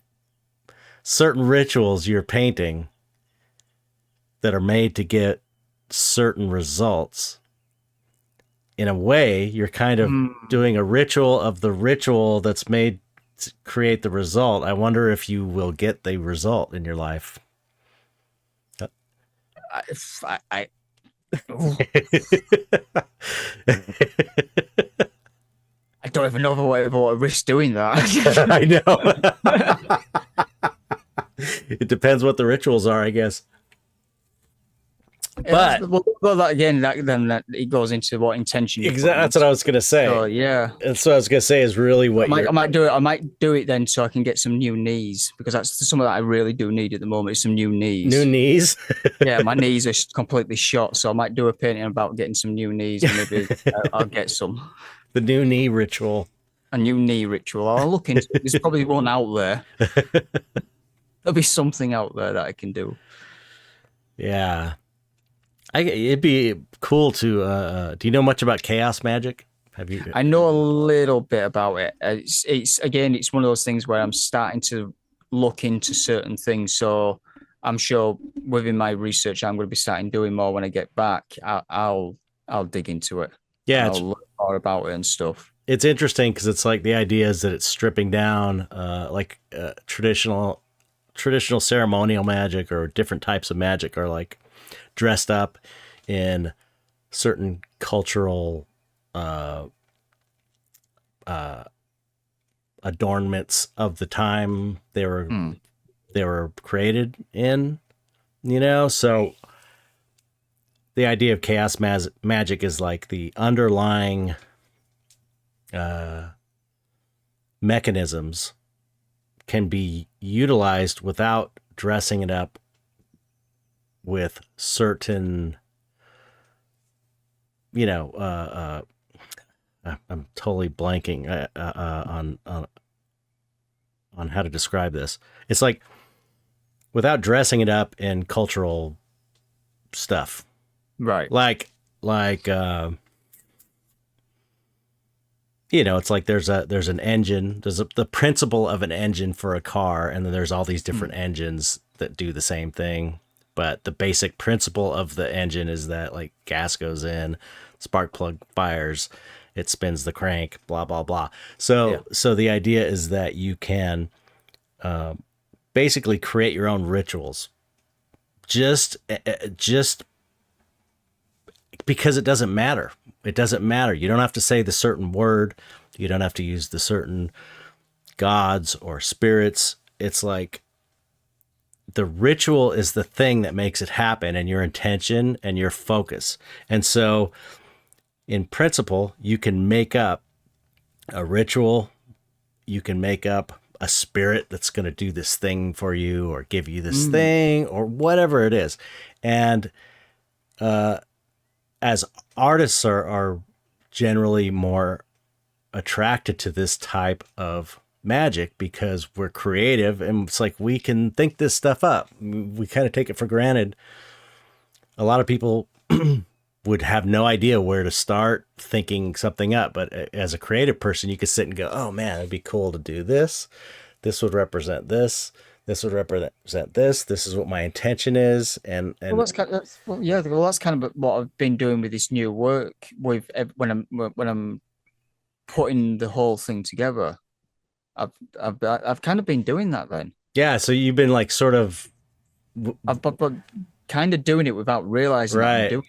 certain rituals you're painting that are made to get certain results, in a way, you're kind of doing a ritual of the ritual that's made to create the result. I wonder if you will get the result in your life. I don't even know if I want to risk doing that. I know. It depends what the rituals are, I guess. But that again, that it goes into what intention. Exactly, that's what I was gonna say. So, yeah, that's what I was gonna say is really what I might do it. I might do it then so I can get some new knees, because that's something that I really do need at the moment. Is some new knees. New knees. Yeah, my knees are completely shot, so I might do a painting about getting some new knees, and maybe I'll get some. The new knee ritual. A new knee ritual. I'll look into it. There's probably one out there. There'll be something out there that I can do. Yeah. It'd be cool to, do you know much about chaos magic? Have you? I know a little bit about it. It's one of those things where I'm starting to look into certain things. So I'm sure within my research, I'm going to be starting doing more when I get back. I'll dig into it. Yeah. I'll learn more about it and stuff. It's interesting because it's like the idea is that it's stripping down, traditional ceremonial magic or different types of magic are like dressed up in certain cultural adornments of the time they were created in, so the idea of chaos magic is like the underlying mechanisms can be utilized without dressing it up with certain, I'm totally blanking on how to describe this. It's like without dressing it up in cultural stuff, right? Like it's like there's an engine, the principle of an engine for a car, and then there's all these different engines that do the same thing. But the basic principle of the engine is that like gas goes in, spark plug fires, it spins the crank, blah, blah, blah. So the idea is that you can basically create your own rituals just because it doesn't matter. It doesn't matter. You don't have to say the certain word. You don't have to use the certain gods or spirits. It's like the ritual is the thing that makes it happen, and your intention and your focus. And so in principle, you can make up a ritual. You can make up a spirit that's going to do this thing for you or give you this thing or whatever it is. And as artists are generally more attracted to this type of magic because we're creative and it's like we can think this stuff up. We kind of take it for granted. A lot of people would have no idea where to start thinking something up, but as a creative person, you could sit and go, "Oh man, it'd be cool to do this. This would represent this. This would represent this. This is what my intention is." And Well, that's kind of, well, that's kind of what I've been doing with this new work. With when I'm putting the whole thing together, I've kind of been doing that then. yeah, so you've been like sort of But kind of doing it without realizing that I'm right. doing.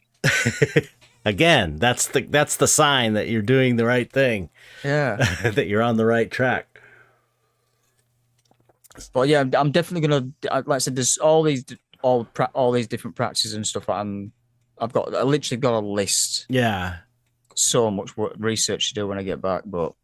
Again, that's the sign that you're doing the right thing, Yeah. that you're on the right track. But yeah, I'm definitely gonna. Like I said, there's all these different practices and stuff. I literally got a list. Yeah. So much research to do when I get back, but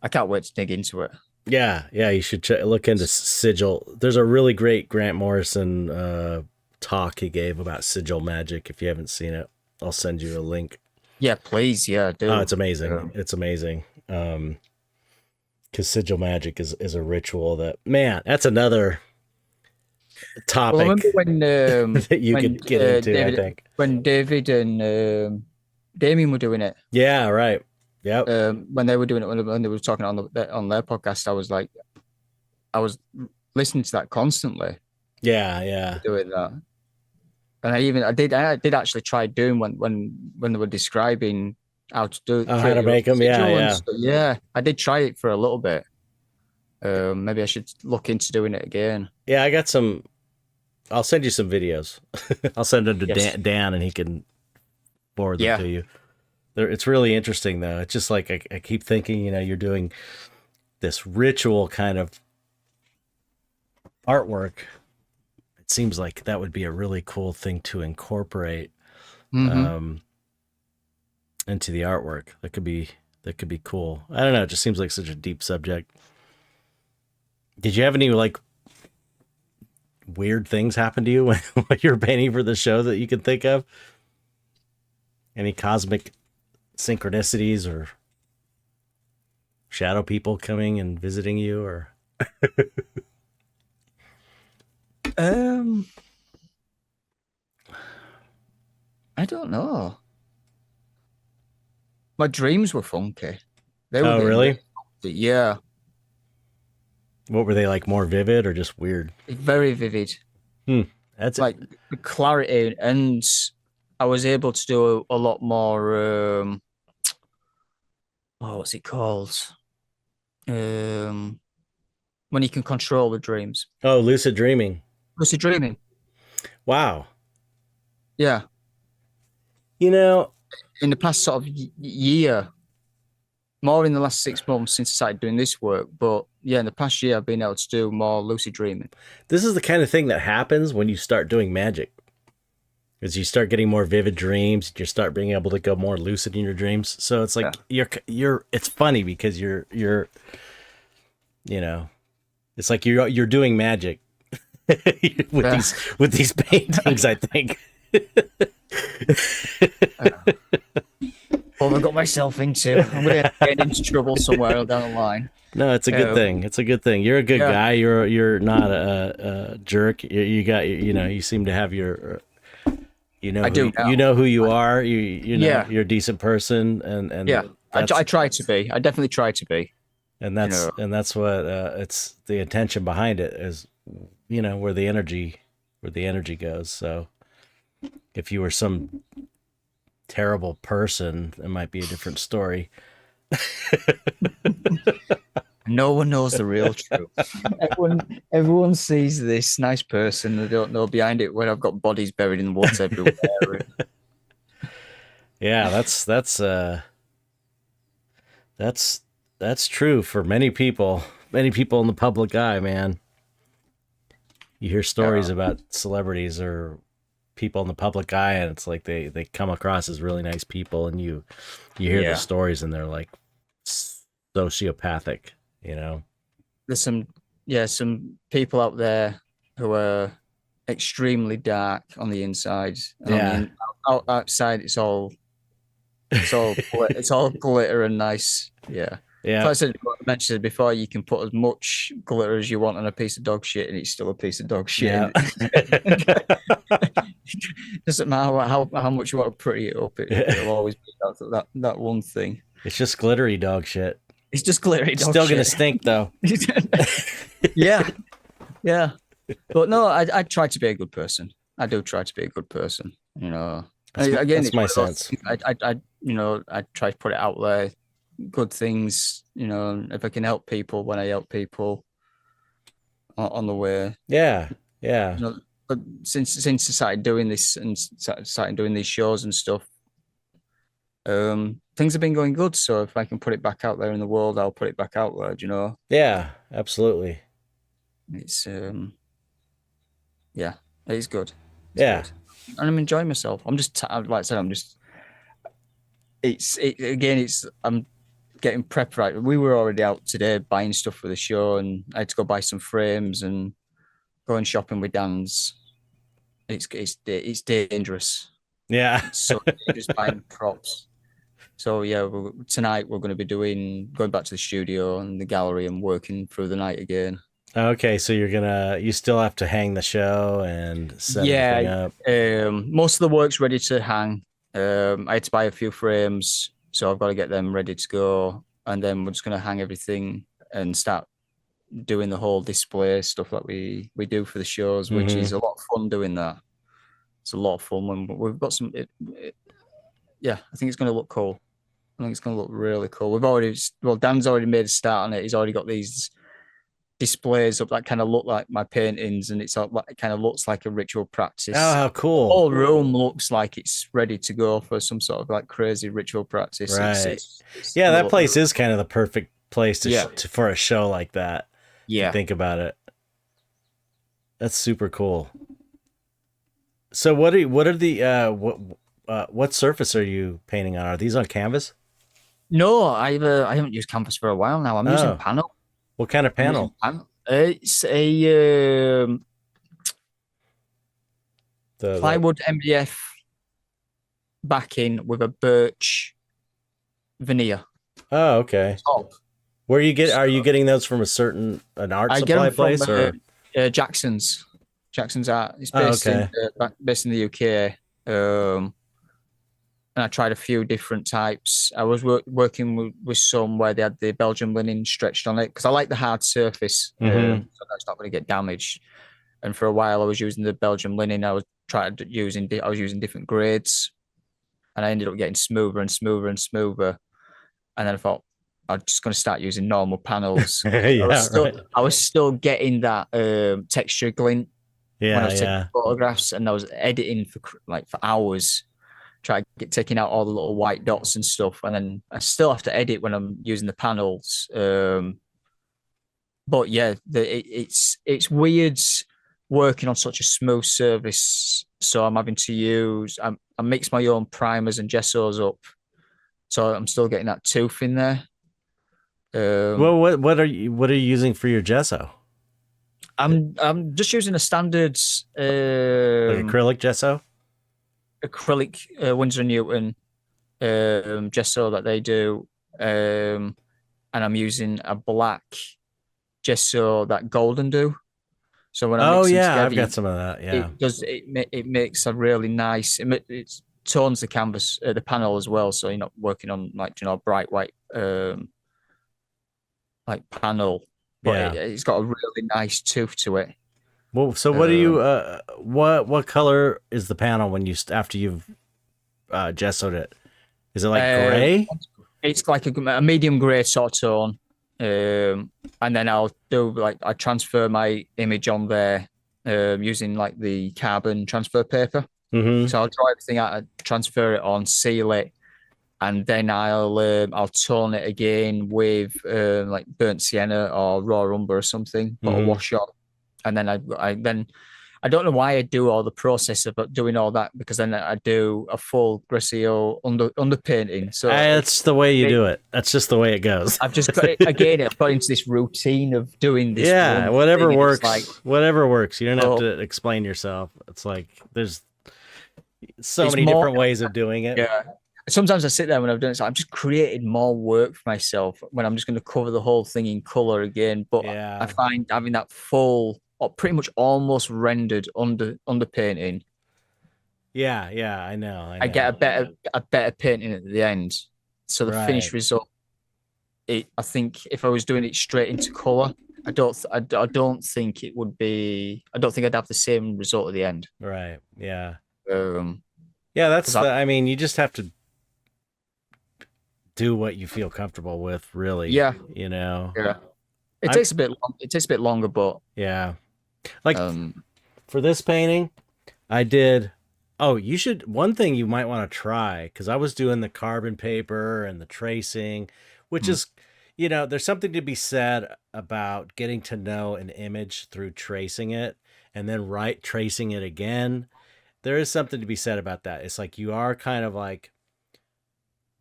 I can't wait to dig into it. Yeah, you should look into sigil. There's a really great Grant Morrison talk he gave about sigil magic. If you haven't seen it, I'll send you a link. Yeah, please. Yeah, do. Oh, it's amazing. Yeah. It's amazing. Because sigil magic is a ritual that, man, that's another topic. Well, I remember when that you could get into. David, I think when David and Damien were doing it. Yeah, right. Yep. When they were doing it, when they were talking on their podcast, I was listening to that constantly. Yeah. Doing that, and I did actually try doing when they were describing how to do how to make them. Yeah. I did try it for a little bit. Maybe I should look into doing it again. Yeah, I got some. I'll send you some videos. I'll send them to Dan, and he can forward them to you. It's really interesting, though. It's just like I keep thinking, you're doing this ritual kind of artwork. It seems like that would be a really cool thing to incorporate into the artwork. That could be cool. I don't know. It just seems like such a deep subject. Did you have any like weird things happen to you when you were painting for the show that you can think of? Any cosmic synchronicities or shadow people coming and visiting you, or I don't know. My dreams were funky. They were really? Yeah. What were they like? More vivid or just weird? Very vivid. That's like the clarity, and I was able to do a lot more. What's it called? When you can control the dreams. Oh, lucid dreaming. Lucid dreaming. Wow. Yeah. In the past sort of year, more in the last 6 months since I started doing this work, but yeah, in the past year, I've been able to do more lucid dreaming. This is the kind of thing that happens when you start doing magic. As you start getting more vivid dreams, you start being able to go more lucid in your dreams. So it's like you're. It's funny because you're. It's like you're doing magic with these paintings. I think. What have I got myself into? I'm going to get into trouble somewhere down the line. No, it's a good thing. It's a good thing. You're a good guy. You're not a jerk. You got you seem to have your. You know who you are. You're a decent person, and I try to be. I definitely try to be. And that's what it's the intention behind it is, where the energy goes. So if you were some terrible person, it might be a different story. No one knows the real truth. Everyone sees this nice person. They don't know behind it when I've got bodies buried in the woods everywhere. Yeah, that's true for many people. Many people in the public eye, man. You hear stories about celebrities or people in the public eye, and it's like they come across as really nice people, and you hear the stories, and they're like sociopathic. There's some people out there who are extremely dark on the inside. And Yeah. outside, it's all glitter and nice. Yeah. Yeah. Like I mentioned before, you can put as much glitter as you want on a piece of dog shit, and it's still a piece of dog shit. Yeah. Doesn't matter how much you want to pretty it up, it'll always be that one thing. It's just glittery dog shit. It's just glittery dog Still shit. gonna stink though. Yeah. But no, I try to be a good person. I do try to be a good person. That's my sense. I try to put it out there. Good things, if I can help people when I help people on the way. Yeah. But since I started doing this and started doing these shows and stuff, things have been going good. So if I can put it back out there in the world, I'll put it back out there. Yeah, absolutely. It's it's good. Yeah. Good. And I'm enjoying myself. I'm just like I said, I'm getting prepped right. We were already out today buying stuff for the show, and I had to go buy some frames and going shopping with Dan's. It's dangerous. Yeah. So just buying props. So yeah, tonight we're going to be going back to the studio and the gallery and working through the night again. Okay, so you still have to hang the show and set everything up. Most of the work's ready to hang. I had to buy a few frames, so I've got to get them ready to go, and then we're just going to hang everything and start doing the whole display stuff that we do for the shows, which is a lot of fun doing that. It's a lot of fun when we've got some. I think it's going to look cool. I think it's going to look really cool. Dan's already made a start on it. He's already got these displays up that kind of look like my paintings, and it kind of looks like a ritual practice. Oh, how cool! The whole room looks like it's ready to go for some sort of like crazy ritual practice. Right. It's that place is kind of the perfect place for a show like that. Yeah. Think about it. That's super cool. So what surface are you painting on? Are these on canvas? No, I haven't used canvas for a while now. I'm using panel. What kind of panel? It's a plywood MDF backing with a birch veneer. Oh, okay. Top. Where are you getting those from an art supply place or Jackson's Art? It's based in the UK. And I tried a few different types. I was working with some where they had the Belgian linen stretched on it because I like the hard surface, so that's not going to get damaged. And for a while, I was using the Belgian linen. I was using different grades, and I ended up getting smoother and smoother and smoother. And then I thought I'm just going to start using normal panels. I was still getting that texture glint when I was taking photographs, and I was editing for hours. Taking out all the little white dots and stuff, and then I still have to edit when I'm using the panels. But yeah, it's weird working on such a smooth surface. So I'm having to I mix my own primers and gessos up, so I'm still getting that tooth in there. Well, what are you using for your gesso? I'm just using a standard like acrylic gesso. Acrylic Winsor & Newton gesso that they do, and I'm using a black gesso that Golden do. So when I mix them together, I've got some of that. Yeah, it makes a really nice. It tones the canvas, the panel as well. So you're not working on bright white panel, but it's got a really nice tooth to it. Well, so what do you what color is the panel after you've gessoed it? Is it like gray? It's like a medium gray sort of tone, and then I'll do I transfer my image on there using the carbon transfer paper. So I'll draw everything out, transfer it on, seal it, and then I'll tone it again with burnt sienna or raw umber or something, put a wash on. And then I don't know why I do all the process of doing all that, because then I do a full grisaille underpainting. So That's the way you do it. That's just the way it goes. I've just got again. I've got into this routine of doing this Yeah, one whatever thing, and works. it's like, Whatever works. You don't have oh, to explain yourself. It's like there's so it's many more. different ways of doing it. Yeah. Sometimes I sit there when I've done it. So I'm just creating more work for myself when I'm just going to cover the whole thing in color again. But I Yeah. find having that full, or pretty much almost rendered underpainting, Yeah, yeah, I know, I I get know. a better painting at the end. So the Right. finished result, I think if I was doing it straight into color, I don't think it would be. I don't think I'd have the same result at the end. Right. Yeah. Um, Yeah, because I mean, you just have to do what you feel comfortable with, really, yeah, you know. yeah, it I'm takes a bit long. It takes a bit longer, but yeah. Like um, for this painting, I did oh, you should one thing you might want to try cuz I was doing the carbon paper and the tracing, which hmm. is there's something to be said about getting to know an image through tracing it and then tracing it again. There is something to be said about that. It's like you are kind of like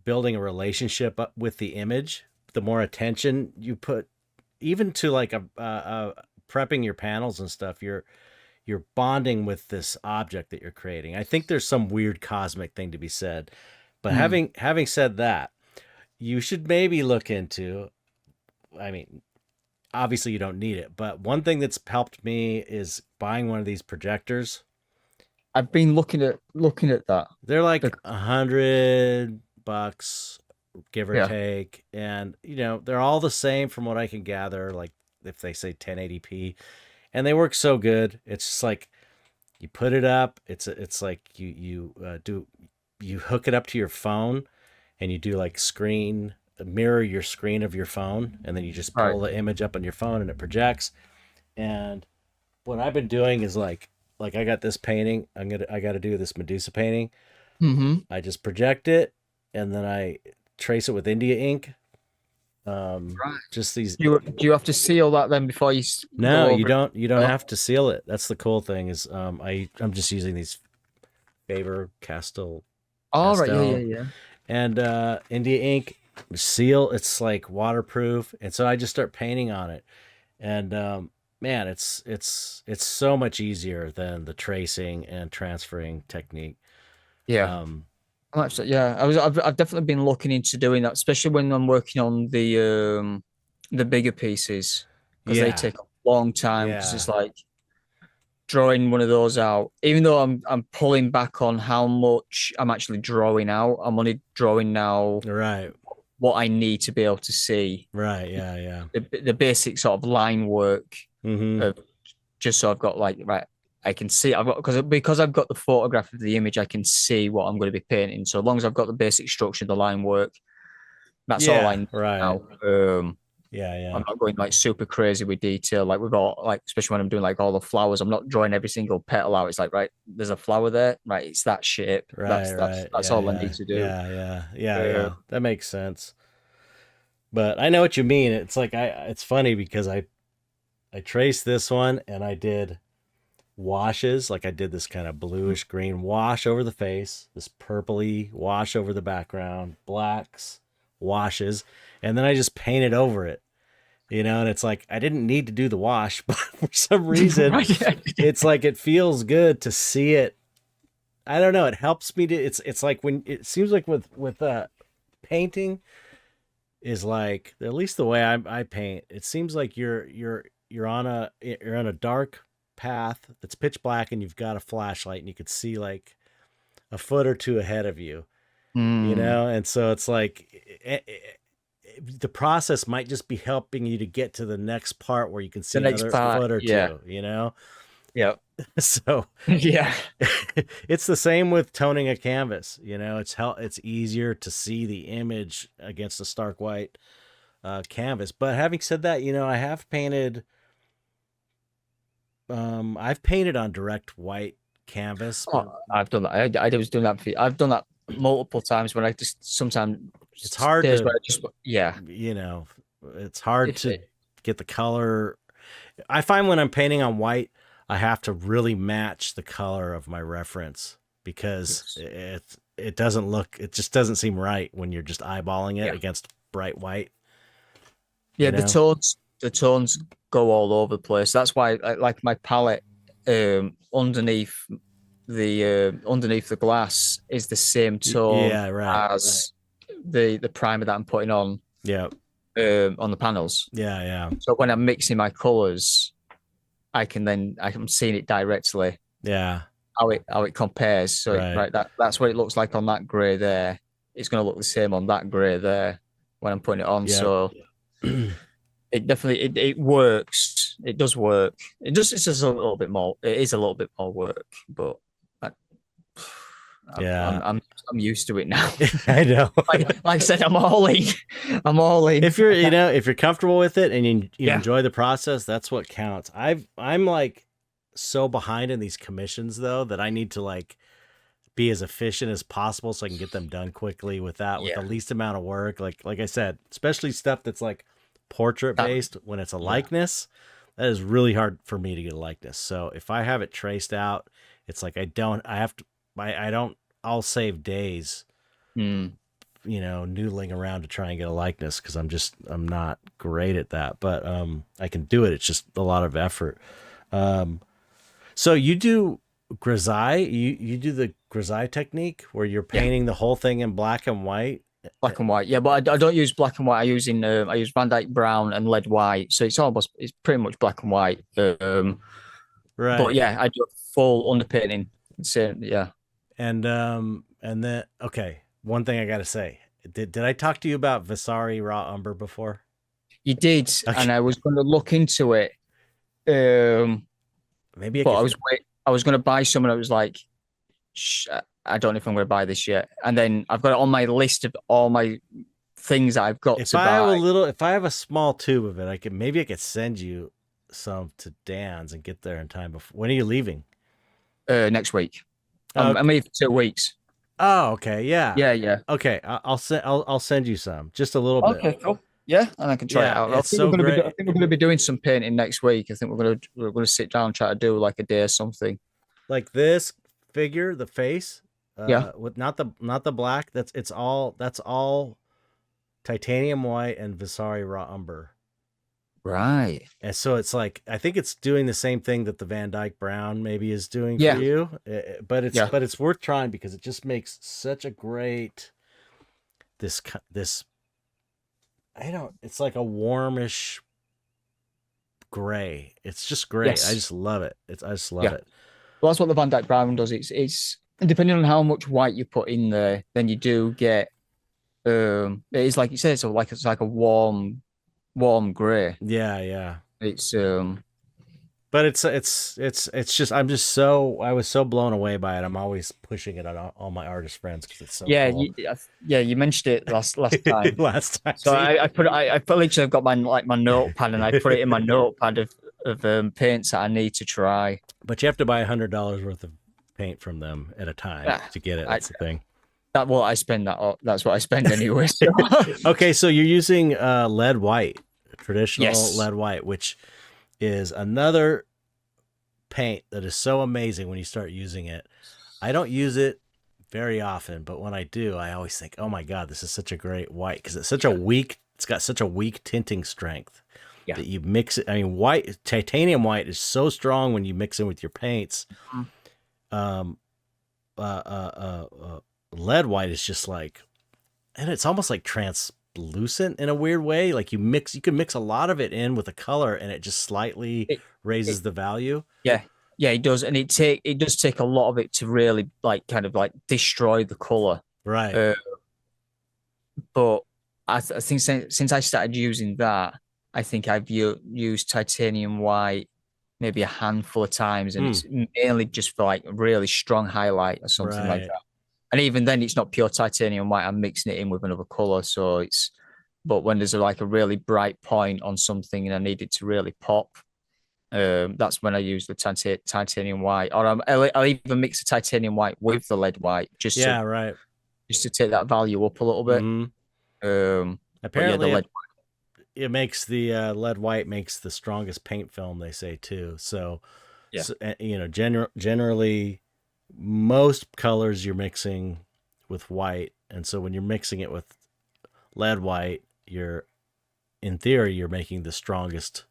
building a relationship up with the image. The more attention you put, even to like prepping your panels and stuff, you're bonding with this object that you're creating. I think there's some weird cosmic thing to be said. But Hmm. having said that, you should maybe look into. I mean, obviously you don't need it, but one thing that's helped me is buying one of these projectors. I've been looking at that. They're like Bec- $100, give or Yeah. take, and they're all the same from what I can gather. Like if they say 1080p, and they work so good. It's just like you put it up. It's like you hook it up to your phone, and you do like screen mirror your screen of your phone, and then you just All right. pull the image up on your phone, and it projects. And what I've been doing is like I got this painting. I got to do this Medusa painting. Mm-hmm. I just project it, and then I trace it with India ink. Right. Just these. Do you have to seal that then before you No, go you over it? don't. You don't Oh, have to seal it. That's the cool thing is I'm just using these Faber all right. Yeah, yeah, Castell yeah. and India ink seal. It's like waterproof, and so I just start painting on it. And man, it's so much easier than the tracing and transferring technique. Yeah. Um, Yeah. I've definitely been looking into doing that, especially when I'm working on the bigger pieces, because they yeah, take a long time. Because yeah, it's like drawing one of those out, even though I'm pulling back on how much I'm actually drawing out. I'm only drawing now right, what I need to be able to see, right, yeah, yeah. the basic sort of line work Mm-hmm. of, just so I've got like, right, I can see. I've got, because I've got the photograph of the image, I can see what I'm going to be painting. So as long as I've got the basic structure, the line work, that's all I Yeah, need right. now. Yeah, I'm yeah. not going like super crazy with detail. Like with all, like, especially when I'm doing like all the flowers, I'm not drawing every single petal out. It's like, right, there's a flower there, right? It's that shape. Right, That's right. that's Yeah, all I yeah. need to do. Yeah, yeah. Yeah, Uh, yeah. That makes sense. But I know what you mean. It's like it's funny because I traced this one and I did washes, like I did this kind of bluish green wash over the face, this purpley wash over the background, blacks, washes, and then I just painted over it. And it's like I didn't need to do the wash, but for some reason right. it's like it feels good to see it. I don't know. It helps me to. It's like when it seems like with painting is like at least the way I paint. It seems like you're on a dark path that's pitch black, and you've got a flashlight, and you could see like a foot or two ahead of you. Hmm. And so it's like the process might just be helping you to get to the next part where you can The see next another part, foot or yeah, two. yeah, So yeah, it's the same with toning a canvas. It's easier to see the image against a stark white canvas. But having said that, I've painted on direct white canvas. oh, I've done that. I was doing that I've done that multiple times when I just sometimes It's hard days to where I just, yeah, you know it's hard if to it, get the color. I find when I'm painting on white, I have to really match the color of my reference because it doesn't look, it just doesn't seem right when you're just eyeballing it against bright white. Yeah, You know? the tones go all over the place. That's why like my palette underneath the glass is the same tone Yeah, right. as the primer that I'm putting on Yeah. On the panels. Yeah, yeah. So when I'm mixing my colors, I'm seeing it directly Yeah. how it compares. So Right. that's what it looks like on that gray there. It's going to look the same on that gray there when I'm putting it on. Yep. So it definitely it works. It does work. It's just a little bit more. It is a little bit more work, but Yeah. I'm used to it now. I know. like I said, I'm all in. I'm all in. If you're comfortable with it and you enjoy the process, that's what counts. I'm like so behind in these commissions though that I need to like be as efficient as possible so I can get them done quickly with the least amount of work. Like I said, especially stuff that's like portrait based when it's a likeness, that is really hard for me to get a likeness. So if I have it traced out, it's like I'll save days, noodling around to try and get a likeness because I'm not great at that, but I can do it. It's just a lot of effort. So you do grisaille, you do the grisaille technique where you're painting the whole thing in black and white. Black and white, yeah, but I don't use black and white. I use Van Dyke brown and lead white, so it's pretty much black and white. Right. But yeah, I do a full underpainting. So yeah. And then okay, one thing I gotta say, did I talk to you about Visari raw umber before? You did, Okay. and I was going to look into it. Maybe I was going to buy some, and I was like, I don't know if I'm going to buy this yet. And then I've got it on my list of all my things that I've got to buy. If I have a small tube of it, I could send you some to Dan's and get there in time before. When are you leaving? Next week. I'm leaving for 2 weeks. Oh, okay, yeah, yeah. Okay, I'll send you some, just a little bit. Okay, cool. Yeah, and I can try it out. I think we're going to be doing some painting next week. I think we're going to sit down and try to do like a day or something. Like this figure, the face, with not the black. That's all titanium white and Visari raw umber. Right. And so it's like I think it's doing the same thing that the Van Dyke brown maybe is doing for you, but it's worth trying because it just makes such a great this. It's like a warmish gray. It's just great. Yes. I just love it. I just love it. Well, that's what the Van Dyke brown does. It's depending on how much white you put in there, then you do get it is like you said, it's like a warm gray. Yeah. It's but it's just I was so blown away by it. I'm always pushing it on all my artist friends because it's so cool. You mentioned it last time. last time. So I literally have got my notepad and I put it in my notepad of paints that I need to try. But you have to buy $100 worth of paint from them at a time to get it. That's the thing. That's what I spend anyway. So. Okay, so you're using lead white, traditional lead white, which is another paint that is so amazing when you start using it. I don't use it very often, but when I do, I always think, oh my God, this is such a great white because it's got such a weak tinting strength that you mix it. I mean, titanium white is so strong when you mix it with your paints. Lead white is just like, and it's almost like translucent in a weird way. Like you can mix a lot of it in with a color and it just slightly raises the value. Yeah, it does. And it does take a lot of it to really kind of destroy the color. Right. But I think since I started using that, I think I've used titanium white maybe a handful of times, and it's mainly just for really strong highlight or something like that. And even then, it's not pure titanium white. I'm mixing it in with another color, but when there's a really bright point on something and I need it to really pop, that's when I use the titanium white, or I'll even mix the titanium white with the lead white just to take that value up a little bit. Mm-hmm. Apparently, it makes the lead white makes the strongest paint film, they say too. So Yeah. So, generally, most colors you're mixing with white, and so when you're mixing it with lead white, in theory you're making the strongest.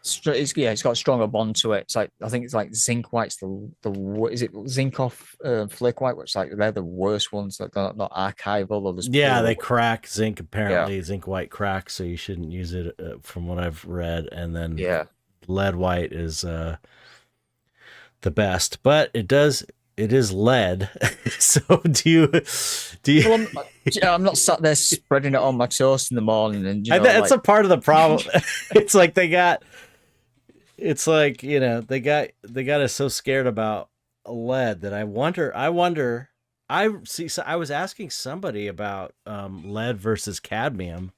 It's got a stronger bond to it. It's like I think it's like zinc white's is it zinc off flake white, which like they're the worst ones. Like they're not archival or there's Yeah, pure. they crack zinc. Apparently, Yeah. zinc white cracks, so you shouldn't use it. From what I've read, and then Yeah. lead white is the best, but it is lead. So Well, I'm not sat there spreading it on my toast in the morning, and that's a part of the problem. It's like they got us so scared about lead that I wonder. I see. So I was asking somebody about lead versus cadmium,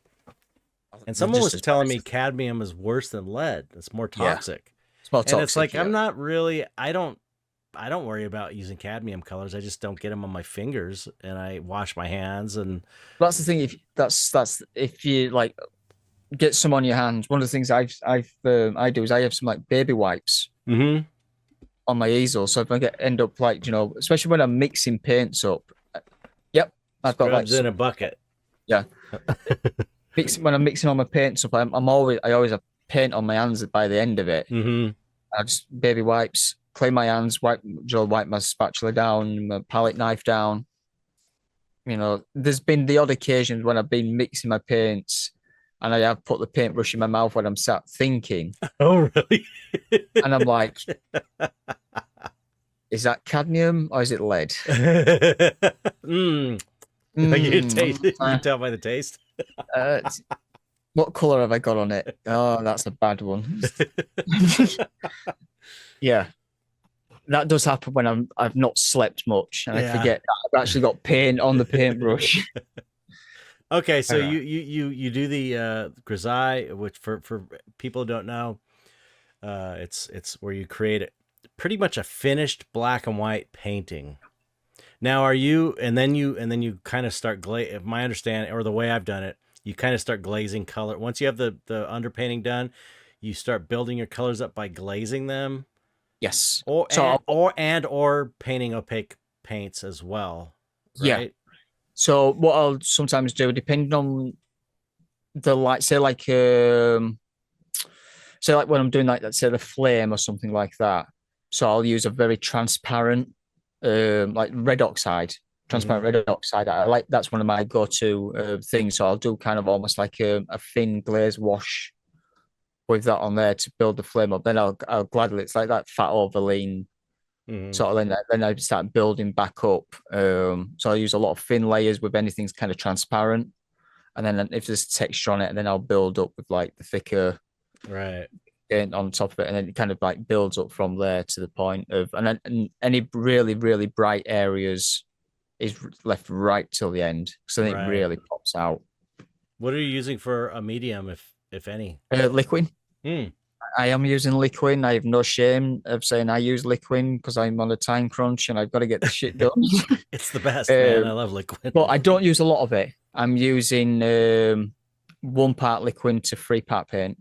and someone was telling me cadmium is worse than lead. It's more toxic. It's more toxic, and it's like I'm not really. I don't worry about using cadmium colors. I just don't get them on my fingers, and I wash my hands. And that's the thing. If if you like get some on your hands, one of the things I do is I have some like baby wipes on my easel. So if I end up like especially when I'm mixing paints up, yep, I've got like in a bucket. Yeah, when I'm mixing all my paints up, I always have paint on my hands by the end of it. I just baby wipes. Clean my hands, wipe my spatula down, my palette knife down. There's been the odd occasions when I've been mixing my paints and I have put the paintbrush in my mouth when I'm sat thinking. Oh, really? And I'm like, is that cadmium or is it lead? You can tell by the taste. What color have I got on it? Oh, that's a bad one. Yeah. That does happen when I've not slept much and I forget that I've actually got paint on the paintbrush. Okay, so you do the grisaille, which for people who don't know, it's where you create pretty much a finished black and white painting. Now, and then you kind of start my understanding, or the way I've done it, you kind of start glazing color. Once you have the underpainting done, you start building your colors up by glazing them. Yes. Or painting opaque paints as well. Right? Yeah. So what I'll sometimes do, depending on the light, say like when I'm doing like let's say the flame or something like that. So I'll use a very transparent, like red oxide, red oxide. That's one of my go-to things. So I'll do kind of almost like a thin glaze wash with that on there to build the flame up. Then I'll gladly, it's like that fat overlean sort of. Then I start building back up. So I use a lot of thin layers with anything's kind of transparent, and then if there's texture on it, then I'll build up with like the thicker paint on top of it, and then it kind of like builds up from there to the point of, and then any really really bright areas is left right till the end, so then it really pops out. What are you using for a medium, if any? Liquid. I am using liquid. I have no shame of saying I use liquid because I'm on a time crunch and I've got to get the shit done. It's the best, man. I love liquid. But I don't use a lot of it. I'm using 1 part liquid to 3 part paint.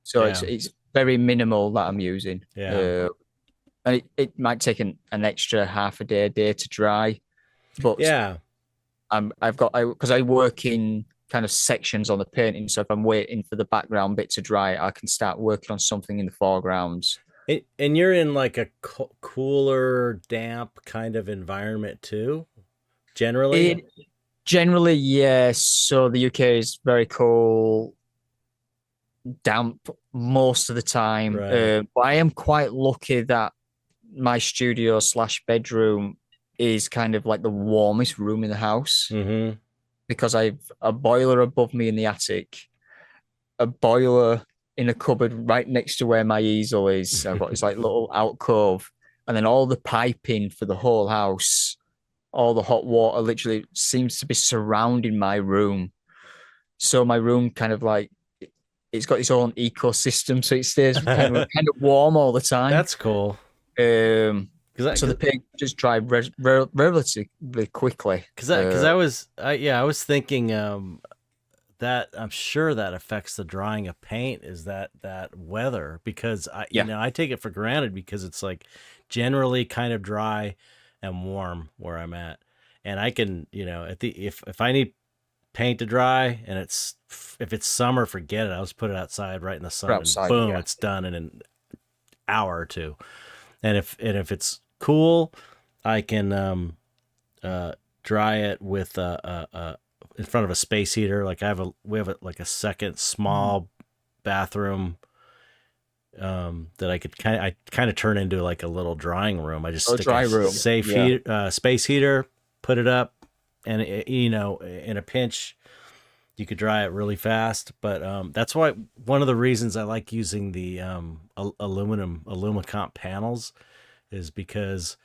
So it's very mimical that I'm using. Yeah. And it might take an extra half a day to dry. But yeah, because I work in kind of sections on the painting. So if I'm waiting for the background bit to dry, I can start working on something in the foreground. And you're in like a cooler, damp kind of environment too, generally? Generally, yes. So the UK is very cool, damp most of the time. But I am quite lucky that my studio / bedroom is kind of like the warmest room in the house. Because I've a boiler above me in the attic, a boiler in a cupboard right next to where my easel is. I've got this like little alcove, and then all the piping for the whole house, all the hot water literally seems to be surrounding my room. So my room kind of like, it's got its own ecosystem, so it stays kind of warm all the time. That's cool. So the paint just dried relatively quickly. Because I was thinking that I'm sure that affects the drying of paint is that weather, because Yeah. I take it for granted because it's like generally kind of dry and warm where I'm at. And I can, at the if I need paint to dry and if it's summer, forget it. I'll just put it outside right in the sun and Outside, boom, yeah. it's done in an hour or two. And if it's cool, I can dry it with in front of a space heater. Like we have like a second small bathroom that I kind of turn into like a little drying room. I just stick dry room. Space heater, put it up, and in a pinch, you could dry it really fast. But that's why one of the reasons I like using the Alumacomp panels is because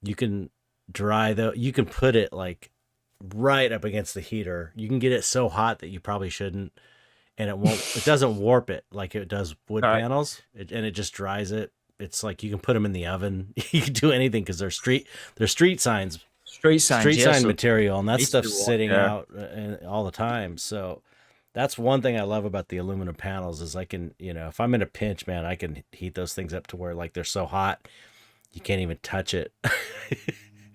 you can you can put it like right up against the heater. You can get it so hot that you probably shouldn't, and it doesn't warp it like it does wood panels, and it just dries it. It's like you can put them in the oven. You can do anything because they're street signs. Street sign material, and that stuff's sitting out all the time. So that's one thing I love about the aluminum panels is I can, if I'm in a pinch, man, I can heat those things up to where like they're so hot you can't even touch it.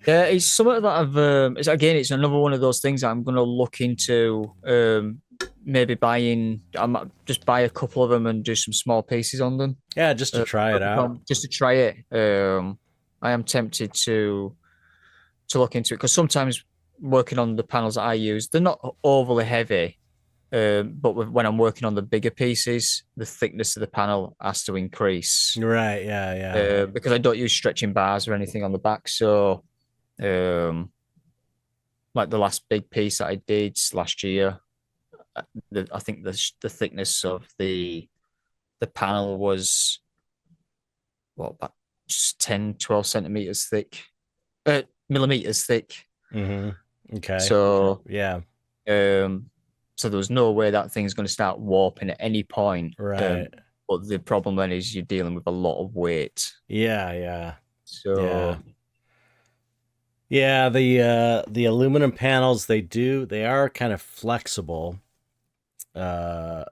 Yeah, it's something that it's another one of those things I'm going to look into. Maybe I might just buy a couple of them and do some small pieces on them. Yeah, just to try it out. Just to try it. I am tempted to look into it because sometimes working on the panels that I use, they're not overly heavy. But when I'm working on the bigger pieces, the thickness of the panel has to increase. Right. Yeah. Because I don't use stretching bars or anything on the back. So, like the last big piece that I did last year, I think the thickness of the panel was about 10, 12 centimeters thick, millimeters thick. Mm-hmm. Okay. So yeah. So there was no way that thing's going to start warping at any point. Right. But the problem then is you're dealing with a lot of weight. Yeah. So yeah, the aluminum panels they are kind of flexible. But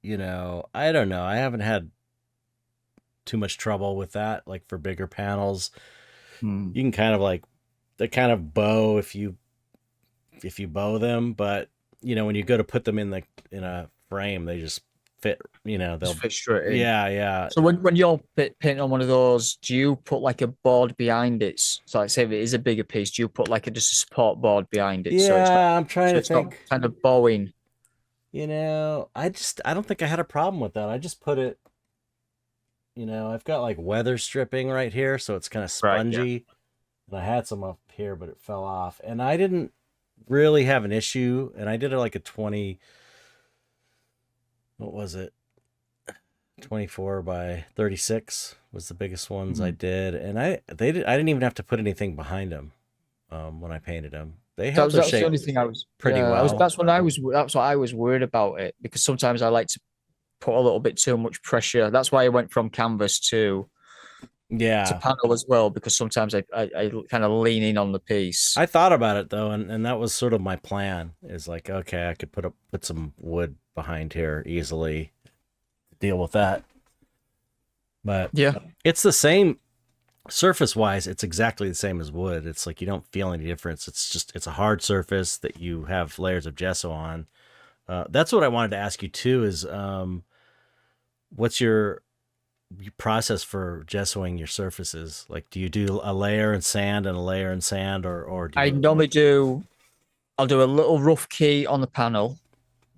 I don't know. I haven't had too much trouble with that. Like for bigger panels, you can kind of like they kind of bow if you bow them, but when you go to put them in a frame, they just fit. They'll just fit straight in. Yeah. So when you're painting on one of those, do you put like a board behind it? So like say if it is a bigger piece, do you put like just a support board behind it? Yeah, I'm trying to think. Kind of bowing. I don't think I had a problem with that. I just put it. I've got like weather stripping right here, so it's kind of spongy. Right, yeah. And I had some up here, but it fell off, and I didn't really have an issue. And I did it like a 20. What was it? 24 by 36 was the biggest ones I did, and I didn't even have to put anything behind them when I painted them. They held their shape. The only thing I was pretty well. That's what I was worried about it, because sometimes I like to put a little bit too much pressure. That's why I went from canvas to panel as well, because sometimes I kind of lean in on the piece. I thought about it though, and that was sort of my plan. Is like, okay, I could put some wood behind here easily, deal with that. But yeah, it's the same surface wise. It's exactly the same as wood. It's like you don't feel any difference. It's a hard surface that you have layers of gesso on. That's what I wanted to ask you too. Is what's your process for gessoing your surfaces? Like, do you do a layer and sand and a layer and sand, or do you... I'll do a little rough key on the panel,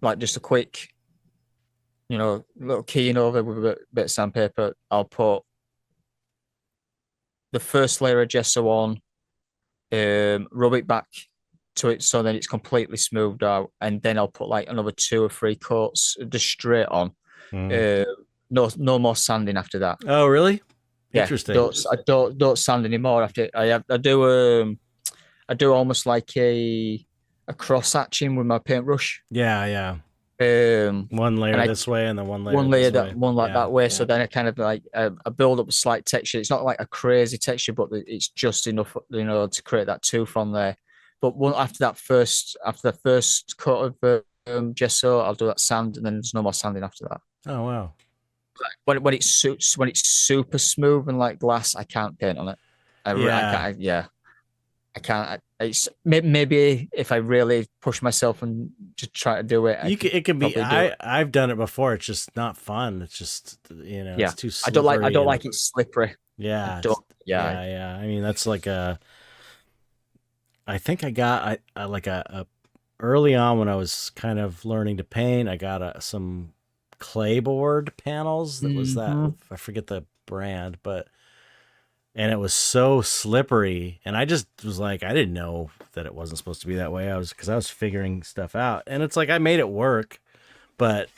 like just a quick, little keying over with a bit of sandpaper. I'll put the first layer of gesso on, rub it back to it so then it's completely smoothed out, and then I'll put like another 2 or 3 coats just straight on. No more sanding after that. Oh, really? Yeah, interesting. I don't sand anymore after. I do almost like a cross hatching with my paintbrush. Yeah. One layer this way and then one layer that way. So then I kind of like I build up a slight texture. It's not like a crazy texture, but it's just enough, to create that tooth on there. but after the first coat of gesso, I'll do that sand, and then there's no more sanding after that. Oh wow. When it's super smooth and like glass, I can't paint on it. I can't. It's maybe if I really push myself and just try to do it. It can be. I've done it before. It's just not fun. It's just it's too slippery. I don't like it slippery. Yeah. Yeah. I mean, that's like I think I got like a early on when I was kind of learning to paint. I got some clayboard panels. That was that. I forget the brand, and it was so slippery, and I just was like, I didn't know that it wasn't supposed to be that way. Because I was figuring stuff out, and it's like I made it work, but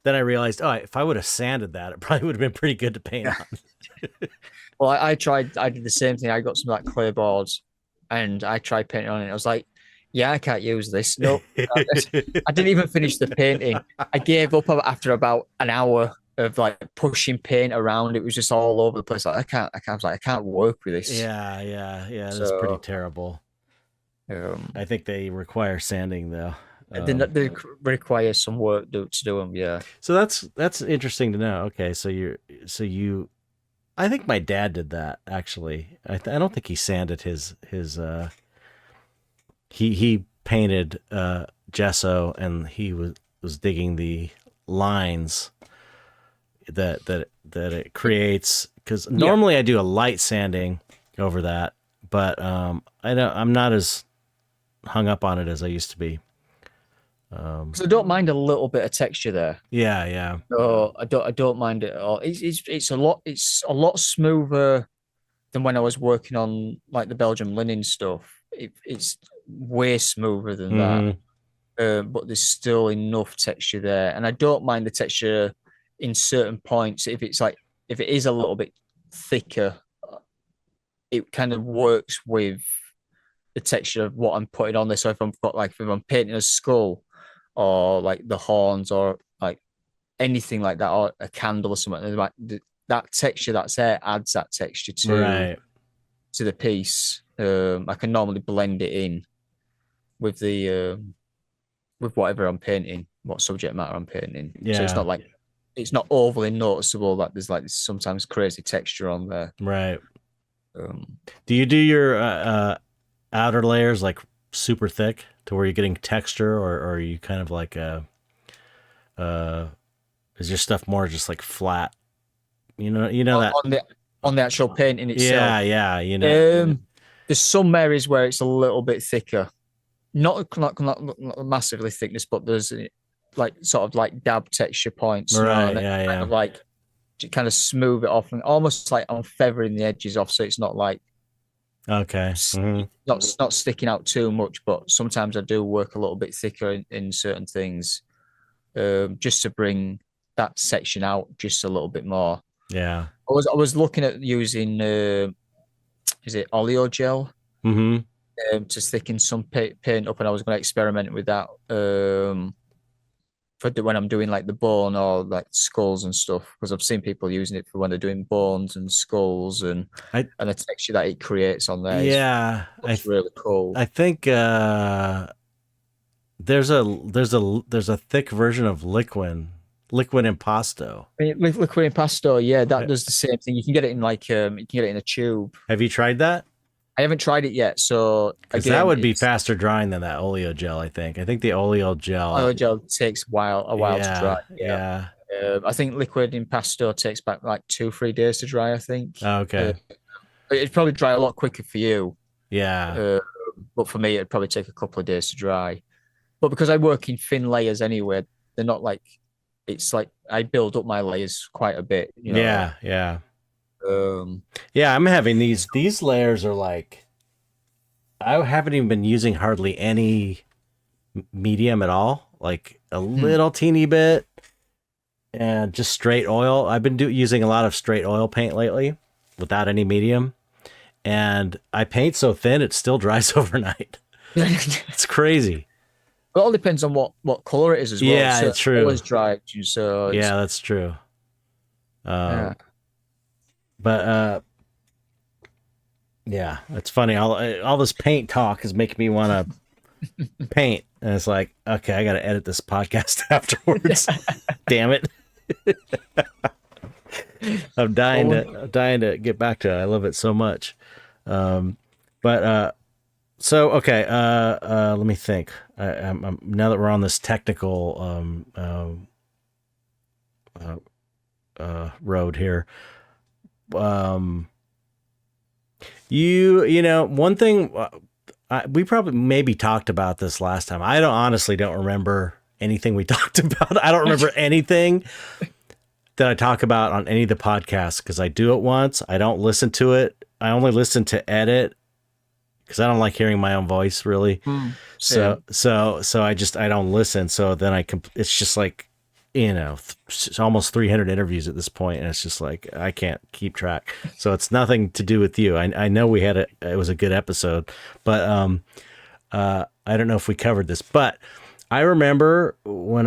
then I realized, if I would have sanded that, it probably would have been pretty good to paint on. Well, I did the same thing. I got some like clay boards, and I tried painting on it. I was like, yeah, I can't use this. Nope. I didn't even finish the painting. I gave up after about an hour of like pushing paint around. It was just all over the place. Like I can't work with this. Yeah. That's pretty terrible. I think they require sanding though. They require some work to do them. Yeah. So that's interesting to know. Okay, so you. I think my dad did that actually. I don't think he sanded his. He painted gesso, and he was digging the lines that it creates, because normally I do a light sanding over that, but I'm not as hung up on it as I used to be. Because I don't mind a little bit of texture there. Yeah. No, I don't mind it at all. It's a lot smoother than when I was working on like the Belgian linen stuff. It's way smoother than that. But there's still enough texture there, and I don't mind the texture in certain points. If it is a little bit thicker, it kind of works with the texture of what I'm putting on there. So if I'm painting a skull, or like the horns, or like anything like that, or a candle or something, like that texture that's there adds that texture to the piece. I can normally blend it in with the with whatever I'm painting, what subject matter I'm painting. So it's not overly noticeable that there's like sometimes crazy texture on there. Right. Do you do your outer layers like super thick to where you're getting texture, or are you kind of like is your stuff more just like flat? You know that on the actual painting itself. Yeah. There's some areas where it's a little bit thicker, not massively thickness, but there's like sort of like dab texture points, right? Kind of like to kind of smooth it off, and almost like I'm feathering the edges off, so it's not like not sticking out too much. But sometimes I do work a little bit thicker in certain things, just to bring that section out just a little bit more. Yeah, I was looking at using is it oleo gel to stick in some paint up, and I was going to experiment with that for when I'm doing like the bone or like skulls and stuff, because I've seen people using it for when they're doing bones and skulls, and the texture that it creates on there. Yeah, it's really cool. I think there's a thick version of liquid impasto. Liquid impasto, yeah, that does the same thing. You can get it in like you can get it in a tube. Have you tried that? I haven't tried it yet, so again, that would be faster drying than that oleo gel. I think the oleo gel takes a while to dry. Yeah. I think liquid impasto takes back like 2-3 days to dry, I think. Okay. It'd probably dry a lot quicker for you. Yeah. But for me, it'd probably take a couple of days to dry. But because I work in thin layers anyway, they're not like, it's like I build up my layers quite a bit. Yeah. Yeah, I'm having these layers are like, I haven't even been using hardly any medium at all, like a little teeny bit, and just straight oil. I've been using a lot of straight oil paint lately without any medium, and I paint so thin it still dries overnight. It's crazy. It all depends on what color it is as well. Yeah, it's true. Always dry, so yeah, that's true. But Yeah, it's funny. All this paint talk is making me want to paint, and it's like, okay, I got to edit this podcast afterwards. Damn it! I'm dying to get back to it. I love it so much. But so okay. Let me think. Now that we're on this technical road here. You know, one thing we probably maybe talked about this last time. I honestly don't remember anything we talked about. I don't remember anything that I talk about on any of the podcasts because I do it once. I don't listen to it. I only listen to edit because I don't like hearing my own voice really. So I don't listen. So then it's just like, you know, it's almost 300 interviews at this point, and it's just like I can't keep track. So it's nothing to do with you. I know we had it was a good episode, but I don't know if we covered this. But I remember when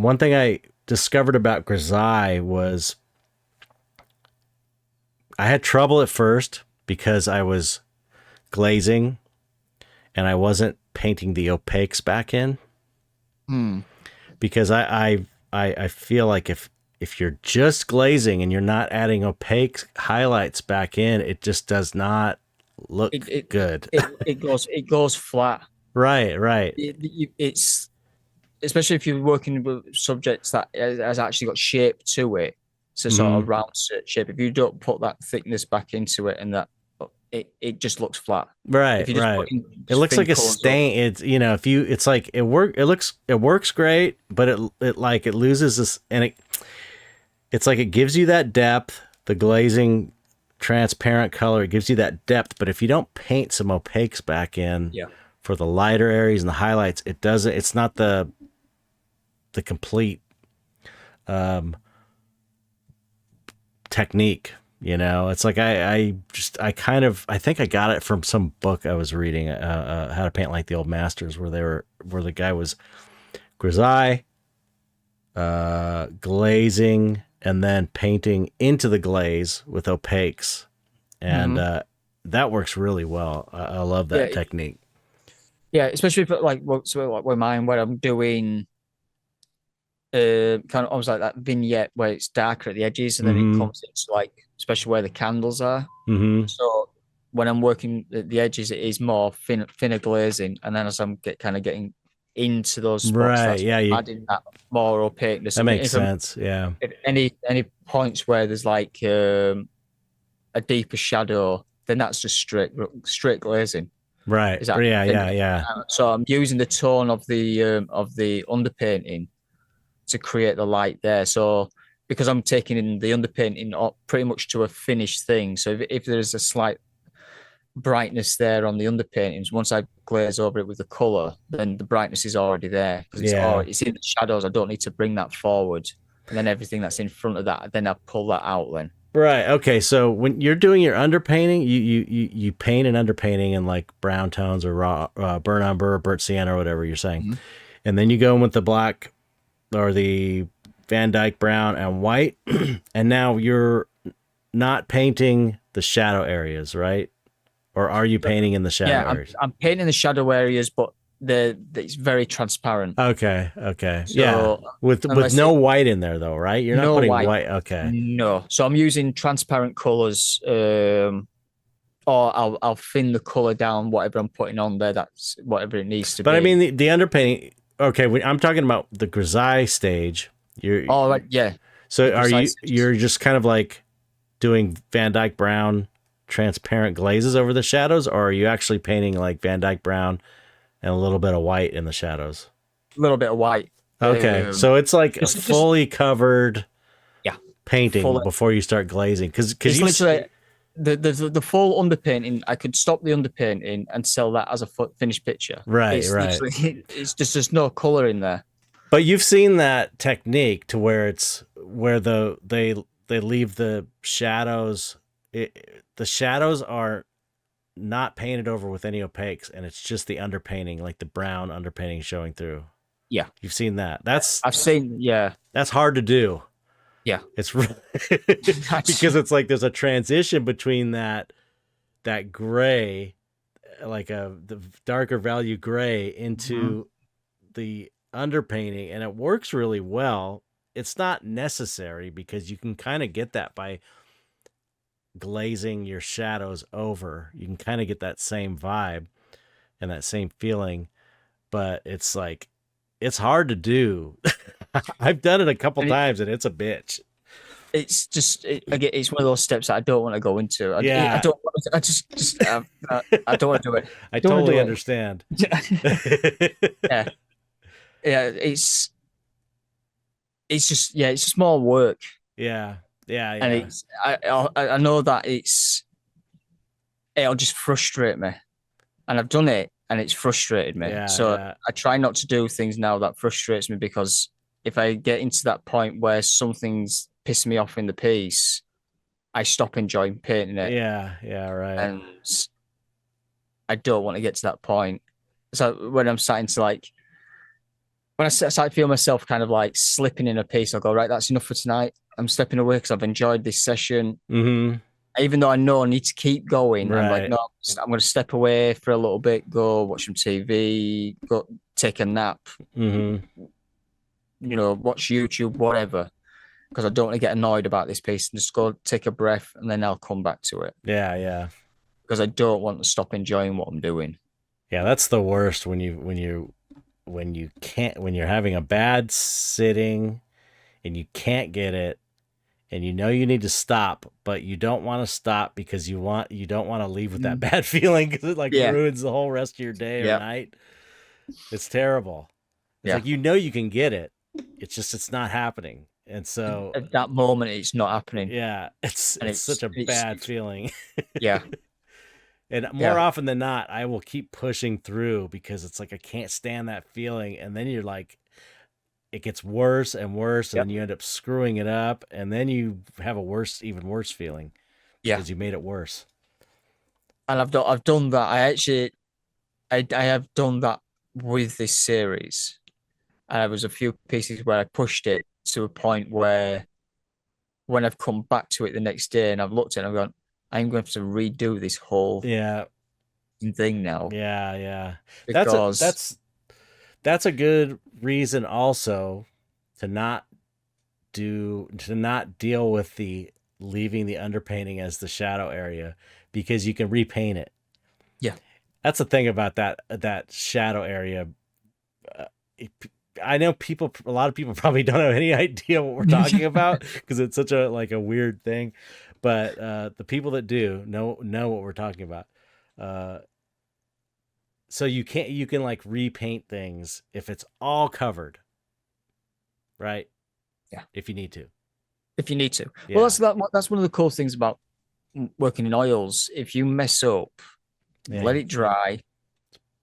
one thing I discovered about grisaille was I had trouble at first because I was glazing and I wasn't painting the opaques back in. Because I feel like if you're just glazing and you're not adding opaque highlights back in, it just does not look good. It goes flat. Right. It's especially if you're working with subjects that has actually got shape to it. It's a sort of round shape. If you don't put that thickness back into it, and that it just looks flat. Right. It looks like a stain. It's, you know, it's like it works great, but it loses this, and it's like it gives you that depth, the glazing transparent color, it gives you that depth, but if you don't paint some opaques back in for the lighter areas and the highlights, it's not the complete technique. You know, it's like I think I got it from some book I was reading, How to Paint Like the Old Masters, where the guy was grisaille, glazing, and then painting into the glaze with opaques, and that works really well. I love that technique. Yeah, especially for like with mine, where I'm doing kind of almost like that vignette where it's darker at the edges, and then it comes into like, especially where the candles are. So when I'm working at the edges, it is more thinner glazing, and then as I'm getting into those spots, adding that more opaqueness. That makes sense. Yeah. If any points where there's like a deeper shadow, then that's just straight glazing. Right. Yeah. So I'm using the tone of the underpainting to create the light there. So because I'm taking in the underpainting up pretty much to a finished thing. So if there's a slight brightness there on the underpaintings, once I glaze over it with the color, then the brightness is already there because it's in the shadows. I don't need to bring that forward, and then everything that's in front of that, then I pull that out then. Right. Okay. So when you're doing your underpainting, you paint an underpainting in like brown tones or raw burnt umber, burnt sienna, or whatever you're saying, and then you go in with the black or the Van Dyke brown and white, and now you're not painting the shadow areas, right? Or are you painting in the shadow areas? I'm painting the shadow areas, but it's very transparent. Okay. So, with no white in there though, right? You're not putting white. Okay. No. So I'm using transparent colors, or I'll thin the color down, whatever I'm putting on there. That's whatever it needs to be. But I mean the underpainting. Okay, I'm talking about the grisaille stage. So you're just kind of like doing Van Dyke brown transparent glazes over the shadows, or are you actually painting like Van Dyke brown and a little bit of white in the shadows? A little bit of white. Okay, so it's like a fully covered painting before you start glazing, because literally the full underpainting. I could stop the underpainting and sell that as a finished picture. Right. It's just there's no color in there. But you've seen that technique to where they leave the shadows. The shadows are not painted over with any opaques, and it's just the underpainting, like the brown underpainting showing through. Yeah, you've seen that. I've seen. Yeah, that's hard to do. Yeah, it's because it's like there's a transition between that that gray, like the darker value gray into the underpainting, and it works really well. It's not necessary because you can kind of get that by glazing your shadows over. You can kind of get that same vibe and that same feeling, but it's like, it's hard to do. I've done it a couple times and it's a bitch. It's just, again, it's one of those steps that I don't want to go into. I don't, I just I don't want to do it. I totally understand. Yeah. It's just, it's just more work. Yeah. And I know that it'll just frustrate me, and I've done it and it's frustrated me. I try not to do things now that frustrates me, because if I get into that point where something's pissed me off in the piece, I stop enjoying painting it. Yeah, right. And I don't want to get to that point. So when I'm starting to when I start to feel myself kind of like slipping in a piece, I'll go, right, that's enough for tonight. I'm stepping away because I've enjoyed this session. Even though I know I need to keep going, right. I'm like, no, I'm going to step away for a little bit, go watch some TV, go take a nap, watch YouTube, whatever, because I don't want to get annoyed about this piece, and just go take a breath, and then I'll come back to it. Yeah. Because I don't want to stop enjoying what I'm doing. Yeah, that's the worst when you're having a bad sitting and you can't get it, and you know you need to stop, but you don't want to stop because you don't want to leave with that bad feeling, because it ruins the whole rest of your day or night. It's terrible. It's like, you can get it. It's not happening. And so at that moment, it's not happening. Yeah, it's such a bad feeling. Yeah. And more often than not, I will keep pushing through, because it's like, I can't stand that feeling. And then you're like, it gets worse and worse, and then you end up screwing it up, and then you have even worse feeling. Yeah, because you made it worse. And I've done that. I have done that with this series. And there was a few pieces where I pushed it to a point where, when I've come back to it the next day and I've looked at it, I've gone, I'm going to have to redo this whole thing now. Yeah. Because that's a good reason also to not deal with leaving the underpainting as the shadow area, because you can repaint it. Yeah. That's the thing about that shadow area. I know a lot of people probably don't have any idea what we're talking about, because it's such a weird thing, but the people that do know what we're talking about. So you can repaint things if it's all covered, right? Yeah. If you need to. Yeah. Well, that's one of the cool things about working in oils. If you mess up, let it dry,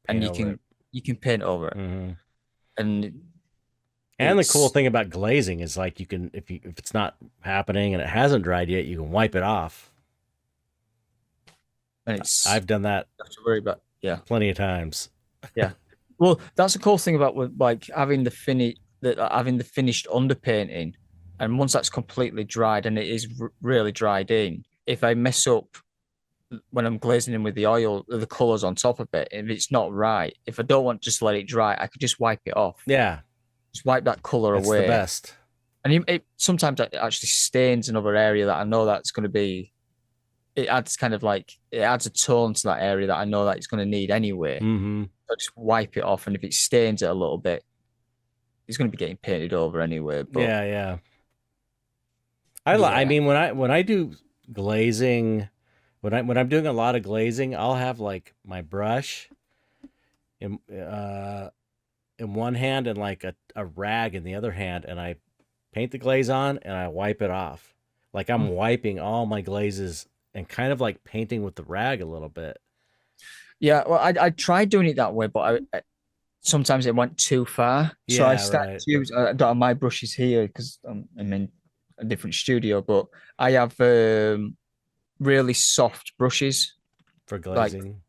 and you can paint over it. Mm-hmm. And the cool thing about glazing is, you can, if it's not happening and it hasn't dried yet, you can wipe it off. And I've done that. Don't have to worry about. Yeah, plenty of times. Yeah, well, that's the cool thing about having the finished underpainting, and once that's completely dried and it is really dried in, if I mess up when I'm glazing in with the oil, the colors on top of it, if it's not right, if I don't want to just let it dry, I could just wipe it off. Yeah, just wipe that color away. It's the best. And sometimes it actually stains another area that I know that's going to be. It adds it adds a tone to that area that I know that it's going to need anyway. Mm-hmm. So just wipe it off, and if it stains it a little bit, it's going to be getting painted over anyway. But yeah. I mean, when I do glazing, when I'm doing a lot of glazing, I'll have my brush in one hand and a rag in the other hand, and I paint the glaze on and I wipe it off. I'm wiping all my glazes and kind of painting with the rag a little bit. Yeah, well, I tried doing it that way, but I sometimes it went too far. So I started to use, I don't have my brushes here because I'm in a different studio, but I have really soft brushes for glazing.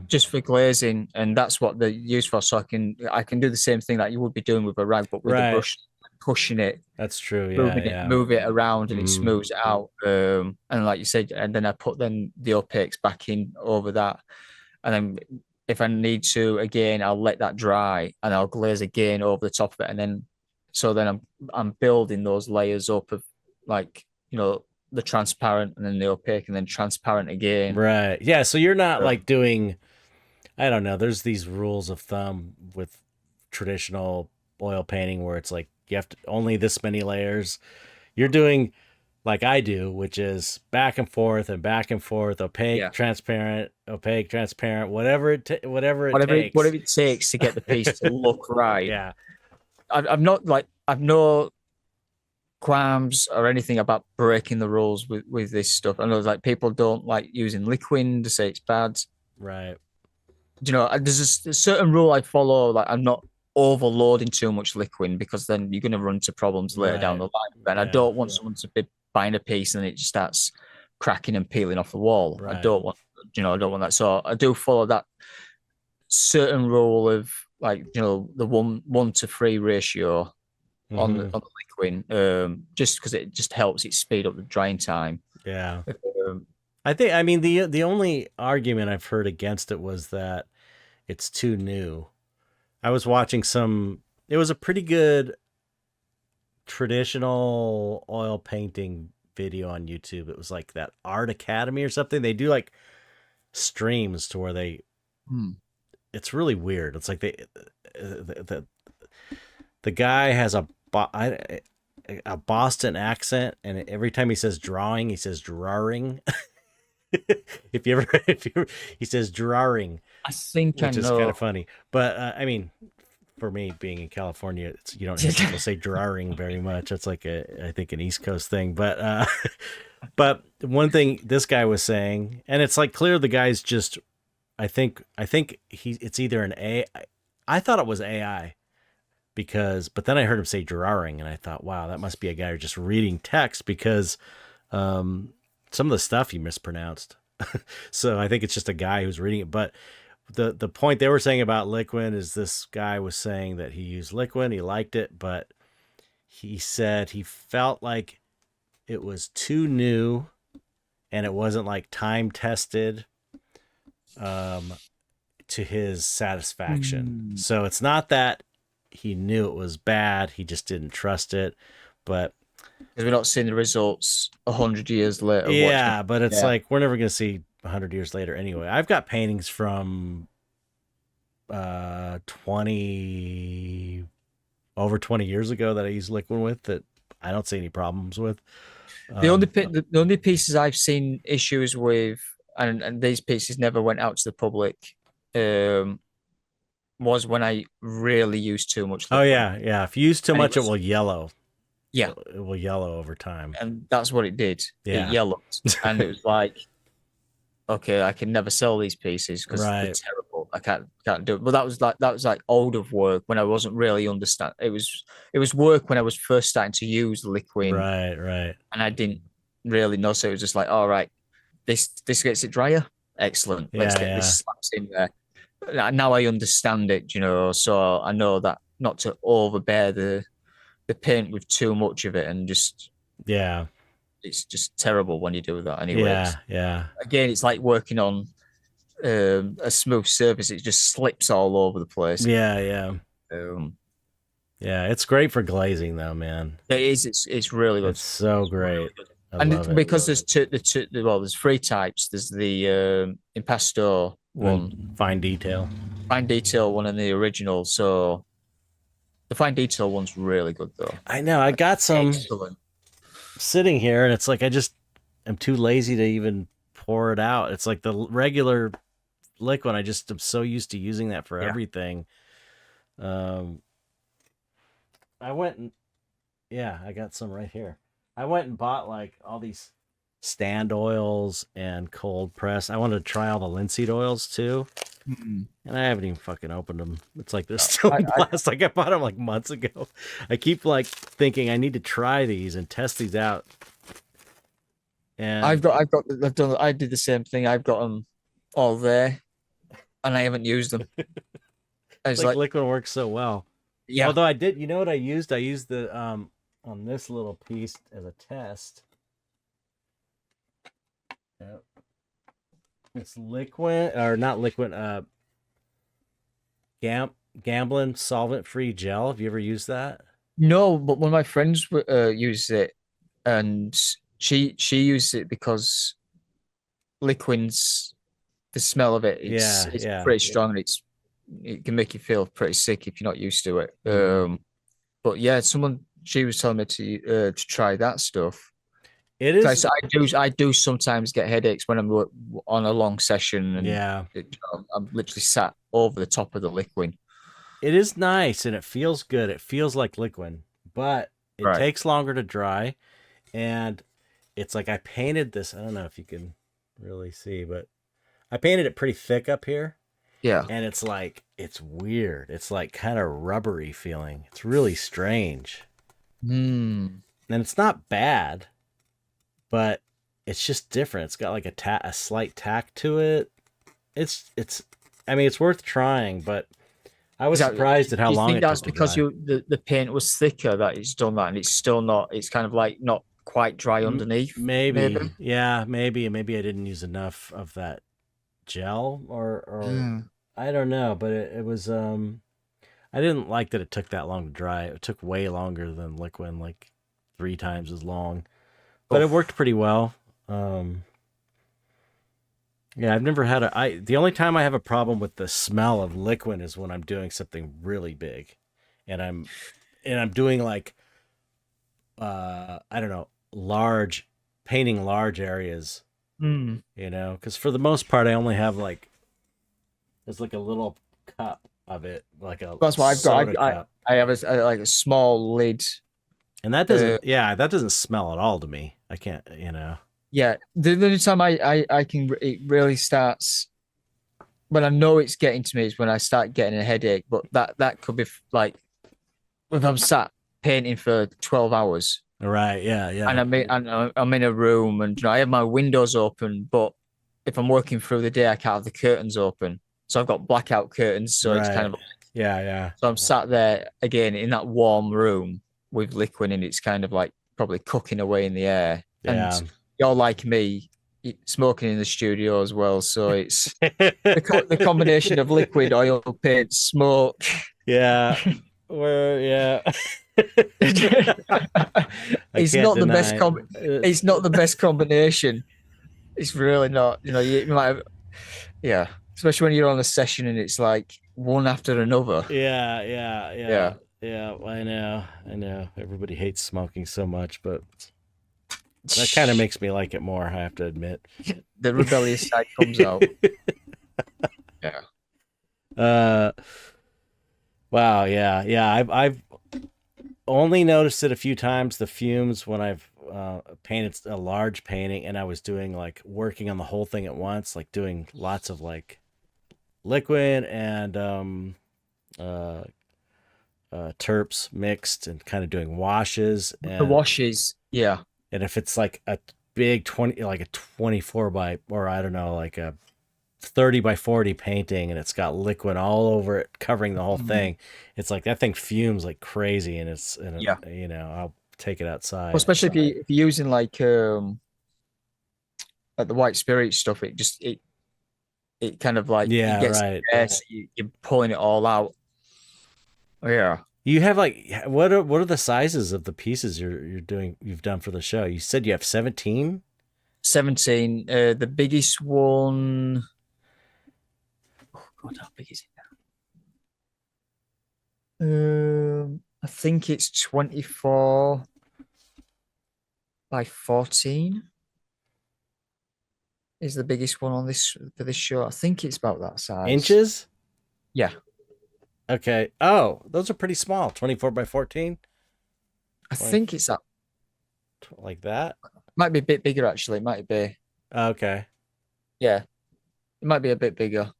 Just for glazing, and that's what they're used for. So I can do the same thing that you would be doing with a rag, but with a brush pushing it, That's true. Yeah. move it around, and it Mhm. smooths it out. And like you said, and then I put then the opaques back in over that, and then if I need to again, I'll let that dry and I'll glaze again over the top of it, and then so then I'm building those layers up of like the transparent and then the opaque and then transparent again. Right. Yeah. So you're not Um, like doing, I don't know, there's these rules of thumb with traditional oil painting where it's like you have to only this many layers. You're doing like I do, which is back and forth, yeah, opaque, transparent, whatever it takes. whatever it takes to get the piece to look right. Yeah. I'm not like I've no qualms or anything about breaking the rules with this stuff. I know like people don't like using liquid to say it's bad. Right. There's a certain rule I follow. Like I'm not overloading too much liquid because then you're going to run into problems later down Right. the line. And I Yeah. don't want someone to be buying a piece and it just starts cracking and peeling off the wall. Right. I don't want that. So I do follow that certain rule of like the 1:3 ratio on Mhm. the liquid, just because it just helps it speed up the drying time. Yeah. Um, I mean the only argument I've heard against it was that it's too new. I was watching it was a pretty good traditional oil painting video on YouTube. It was like that Art Academy or something. They do like streams to where it's really weird. It's like the guy has a Boston accent, and every time he says drawing, he says drawing. He says drawing, I think I which is kind know. of funny. But I mean, for me being in California, you don't hear people say drawing very much. It's like I think an East Coast thing. But but one thing this guy was saying, and it's like clear the guy's just I think it's either an A. I thought it was AI but then I heard him say drawing, and I thought, wow, that must be a guy who's just reading text because some of the stuff he mispronounced. So I think it's just a guy who's reading it. But the point they were saying about liquid is this guy was saying that he used liquid, he liked it, but he said he felt like it was too new and it wasn't like time tested to his satisfaction. So it's not that he knew it was bad, he just didn't trust it. But because we're not seeing the results 100 years later. Yeah, but it's like we're never going to see 100 years later anyway. I've got paintings from 20 years ago that I used liquid with that I don't see any problems with. The only pieces I've seen issues with, and these pieces never went out to the public, was when I really used too much liquid. Oh yeah. If you use too much, it will yellow. Yeah, it will yellow over time, and that's what it did. Yeah. It yellowed, and it was like, okay, I can never sell these pieces because they're terrible. I can't do it. But that was like older work when I wasn't really understand. It was work when I was first starting to use liquid, right, and I didn't really know. So it was just like, all right, this gets it drier. Excellent. Let's get this slaps in there. Now I understand it, so I know that not to overbear the paint with too much of it, and just it's just terrible when you do that anyway. Yeah. Again, it's like working on a smooth surface. It just slips all over the place. Yeah. It's great for glazing though, man. It is. It's really good. It's so great. Really good. And because there's there's three types. There's the impasto one, fine detail one, and the original. So the fine detail one's really good though. I know. I got some sitting here, and it's like I'm too lazy to even pour it out. It's like the regular liquid. I just am so used to using that for everything. I went and I got some right here. I went and bought like all these stand oils and cold press. I wanted to try all the linseed oils too. And I haven't even fucking opened them. It's like they're still in plastic. I bought them like months ago. I keep like thinking I need to try these and test these out. And I did the same thing. I've got them all there, and I haven't used them. It's like liquid works so well. Yeah. Although I did, you know what I used? I used the on this little piece as a test. Yep. It's liquid or not liquid. Gambling solvent-free gel. Have you ever used that? No, but one of my friends used it, and she used it because liquids, the smell of it, Yeah, it's yeah. pretty strong, and it can make you feel pretty sick if you're not used to it. Mm-hmm. But yeah, she was telling me to try that stuff. It is. So I do sometimes get headaches when I'm on a long session, and Yeah, I'm literally sat over the top of the liquid. it is nice and it feels good. It feels like liquid, but it Right. takes longer to dry. And it's like I painted this. I don't know if you can really see, but I painted it pretty thick up here. Yeah. And it's like, it's weird. It's like kind of rubbery feeling. It's really strange. Hmm. And it's not bad, but it's just different. It's got like a slight tack to it. I mean, it's worth trying, but I was surprised at how Do you long think it took that's to because dry. the paint was thicker that it's done that, and it's still not? It's kind of like not quite dry underneath. Maybe. Maybe, yeah, maybe I didn't use enough of that gel, or Hmm. I don't know, but it was I didn't like that it took that long to dry. It took way longer than liquid, like 3 times as long, but it Oof. worked pretty well. Um, yeah, I've never had the only time I have a problem with the smell of liquid is when I'm doing something really big, and I'm doing like I don't know, large painting large areas, Hmm. because for the most part I only have like there's like a little cup of it, like a That's what I've got. soda cup, I have like a small lid. and Uh, that doesn't smell at all to me. I can't. yeah. The only time I can it really starts when I know it's getting to me is when I start getting a headache. But that could be like if I'm sat painting for 12 hours Right? Yeah, and yeah, I'm in a room and I have my windows open, but if I'm working through the day, I can't have the curtains open. So I've got blackout curtains. So it's kind right. of Yeah, yeah, so I'm sat there again in that warm room with liquid and it's kind of like probably cooking away in the air. And yeah. you're like me, smoking in the studio as well. So it's the combination of liquid, oil, paint, smoke. Yeah, yeah. I It's can't not the best deny it. it's not the best combination. It's really not. You might have, yeah. Especially when you're on a session and it's like one after another. Yeah, yeah, yeah, Yeah. yeah. I know. Everybody hates smoking so much, but that kind of makes me like it more, I have to admit. The rebellious side comes out. Yeah. uh, wow, yeah, yeah. I've only noticed it a few times, the fumes, when I've painted a large painting and I was doing like working on the whole thing at once, like doing lots of like liquid and uh terps mixed and kind of doing washes, The washes, yeah. and if it's like a big 20, like a 24 by, or I don't know, like a 30 by 40 painting, and it's got liquid all over it covering the whole Mhm. thing, it's like that thing fumes like crazy, and Yeah. I'll take it Well, outside. especially if you're using like the white spirit stuff, it kind of like it Yeah, gets right. there, so you're pulling it all out. Yeah. You have like, what are the sizes of the pieces you've done for the show? You said you have 17. 17. The biggest one. Oh God, how big is it? I think it's 24 by 14 is the biggest one on this for this show. I think it's about that size. Inches? Yeah, Okay. Oh, those are pretty small. 24 by 14, I 20, think it's that. like that. Might be a bit bigger actually. It might be. Okay. Yeah, it might be a bit bigger.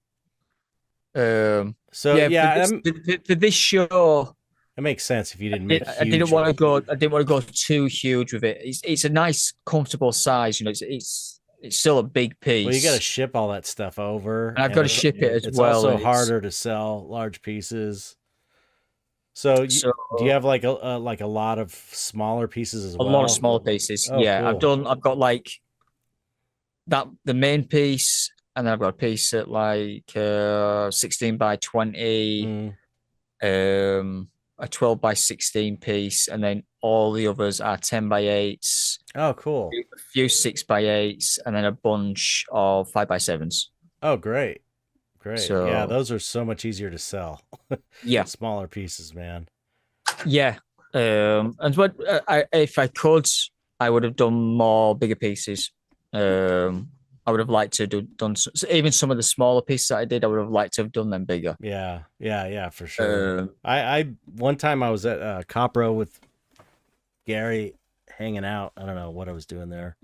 So Yeah, yeah, for this show, it makes sense if you didn't make I didn't huge. want to go. I didn't want to go too huge with it. It's a nice, comfortable size. It's still a big Well, you got to piece, ship all that stuff over, and I've and got to ship it as it's well. also And it's harder to sell large pieces. So So do you have like a lot of smaller pieces as a lot of well? smaller pieces. Oh, Yeah, cool. I've got like that the main piece, and then I've got a piece at like 16 by 20, Mm. a 12 by 16 piece, and then all the others are 10 by 8s, Oh, cool. a few 6 by 8s, and then a bunch of 5 by 7s. Oh, great. Great. Yeah, So those are so much easier to sell. yeah, Smaller pieces, man. yeah. And what if I could, I would have done more bigger pieces. I would have liked to do done even some of the smaller pieces that I did. I would have liked to have done them bigger. Yeah, yeah, yeah, for sure. Um, I one time I was at Copro with Gary hanging out. I don't know what I was doing there.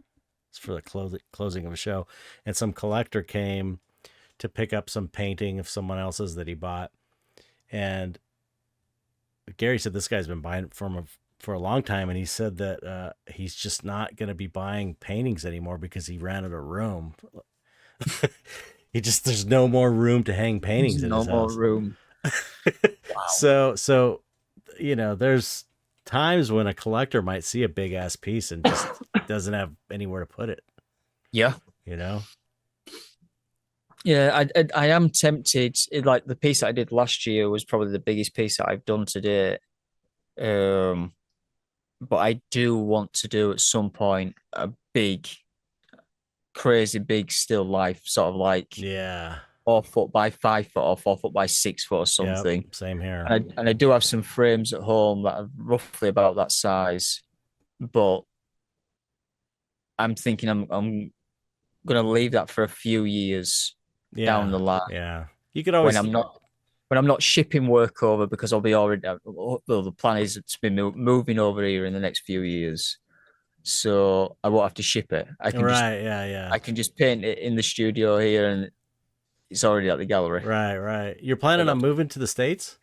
It's for the closing of a show, and some collector came to pick up some painting of someone else's that he bought, and Gary said this guy's been buying from him for a long time, and he said that he's just not going to be buying paintings anymore because he ran out of room. He just there's no more room to hang there's paintings in no his more house. room. Wow. So there's times when a collector might see a big ass piece and just doesn't have anywhere to put it. Yeah. You know? Yeah, I am tempted. Like the piece that I did last year was probably the biggest piece that I've done today. Um, but I do want to do at some point a big, crazy big still life, sort of like Yeah. 4 foot by 5 foot or 4 foot by 6 foot or Yep. something. Same here. And I do have some frames at home that are roughly about that size, but I'm thinking I'm gonna leave that for a few years down Yeah. the line Yeah. You could when always. I'm not shipping work over because I'll be already well, the plan is to be moving over here in the next few years. So I won't have to ship it. Right. Yeah. Yeah. I can just paint it in the studio here and it's already at the gallery. Right. Right. You're So planning on that's moving to the States?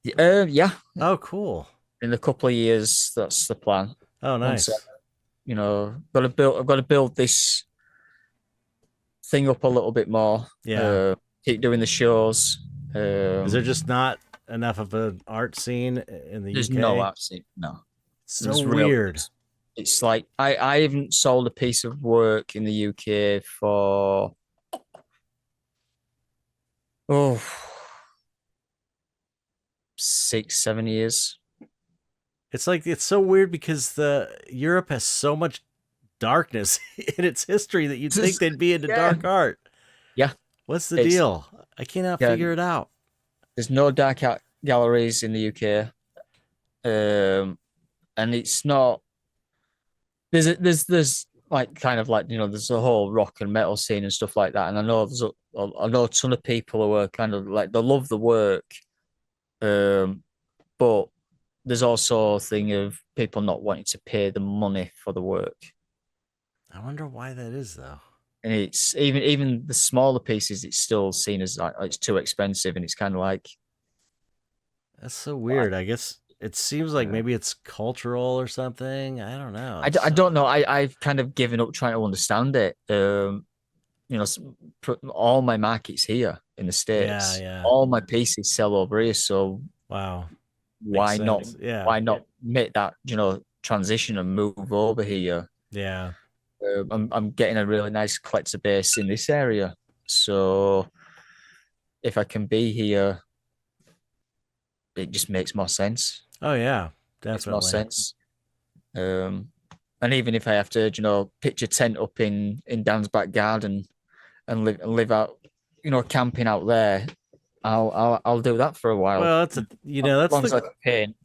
yeah, Oh, cool. in a couple of years, that's the plan. Oh, Once nice. I've got to build this thing up a little bit more. Yeah. Keep doing the shows. Is there just not enough of an art scene in the There's no UK? art scene. No, So there's real. weird. It's like I haven't sold a piece of work in the UK for oh 6, 7 years. It's like it's so weird because the Europe has so much darkness in its history that you'd think they'd be into Yeah, dark art. yeah. What's the It's deal? I cannot yeah. figure it out. There's no dark art galleries in the UK, and it's not. There's like kind of like there's a whole rock and metal scene and stuff like that, and I know a ton of people who are kind of like they love the work, but there's also a thing of people not wanting to pay the money for the work. I wonder why that is, though. And it's even the smaller pieces, it's still seen as like it's too expensive, and it's kind of like That's so I, weird. I guess it seems like maybe it's cultural or something. I don't know. I don't know. I've kind of given up trying to understand it. All my markets here in the Yeah, States, yeah. all my pieces sell over here. So Wow. Makes why not? sense. Yeah, Why not make that transition and move over here? yeah. I'm getting a really nice collector base in this area, so if I can be here, it just makes more sense. Oh, yeah. Makes more Definitely. sense. Um, and even if I have to, pitch a tent up in Dan's back garden and live out, camping out there, I'll do that for a while. Well, that's a As long as I can paint.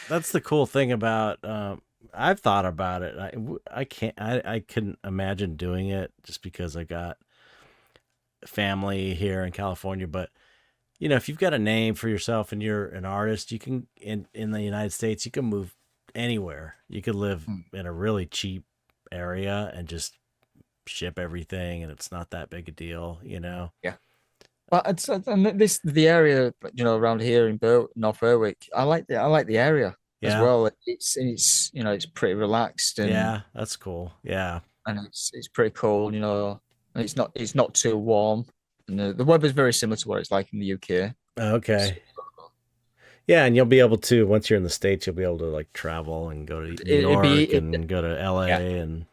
that's the cool thing about I've thought about it. I can't I couldn't imagine doing it just because I got family here in California, but if you've got a name for yourself and you're an artist, you can in the United States, you can move anywhere. You could live in a really cheap area and just ship everything and it's not that big a deal. Yeah. Well, it's and the area around here in North Berwick. I like the area as Yeah. well. It's pretty relaxed Yeah, that's cool. Yeah. and it's pretty cool. And it's not too warm. And the weather's very similar to what it's like in the UK. So, Okay. Yeah, and you'll be able to, once you're in the States, you'll be able to like travel and go to New York and go to LA and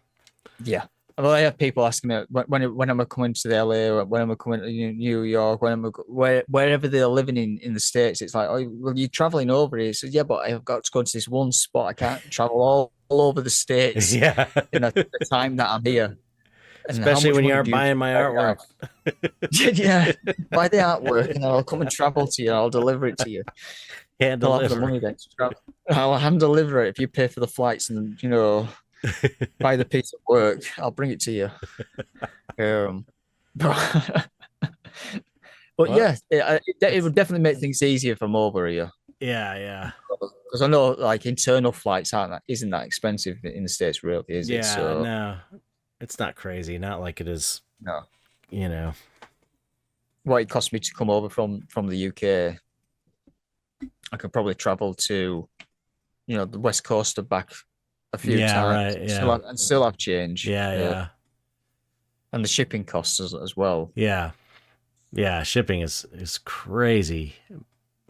yeah. Well, I have people asking me when am I coming to the LA, or when am I coming to New York, when am I wherever they're living in the States. It's like, oh, well, you're traveling over here. So yeah, but I've got to go to this one spot. I can't travel all over the States yeah. in the time that I'm here. And how Especially much when you money aren't do you buying my artwork. yeah, buy the artwork and I'll come and travel to you. I'll deliver it to you. Hand I'll have the deliver. money then to travel. I'll hand deliver it if you pay for the flights and buy the piece of work. I'll bring it to you. But, but What? yeah, it would definitely make things easier from over here. Yeah, yeah. Because I know like internal flights isn't that expensive in the States, really, is it? Yeah, So no. It's not crazy. Not like it is, no. you know. What it cost me to come over from the UK, I could probably travel to, the West Coast and back a few Yeah, times right. Yeah. and still have change. Yeah, yeah. And the shipping costs as well. Yeah. Yeah, shipping is crazy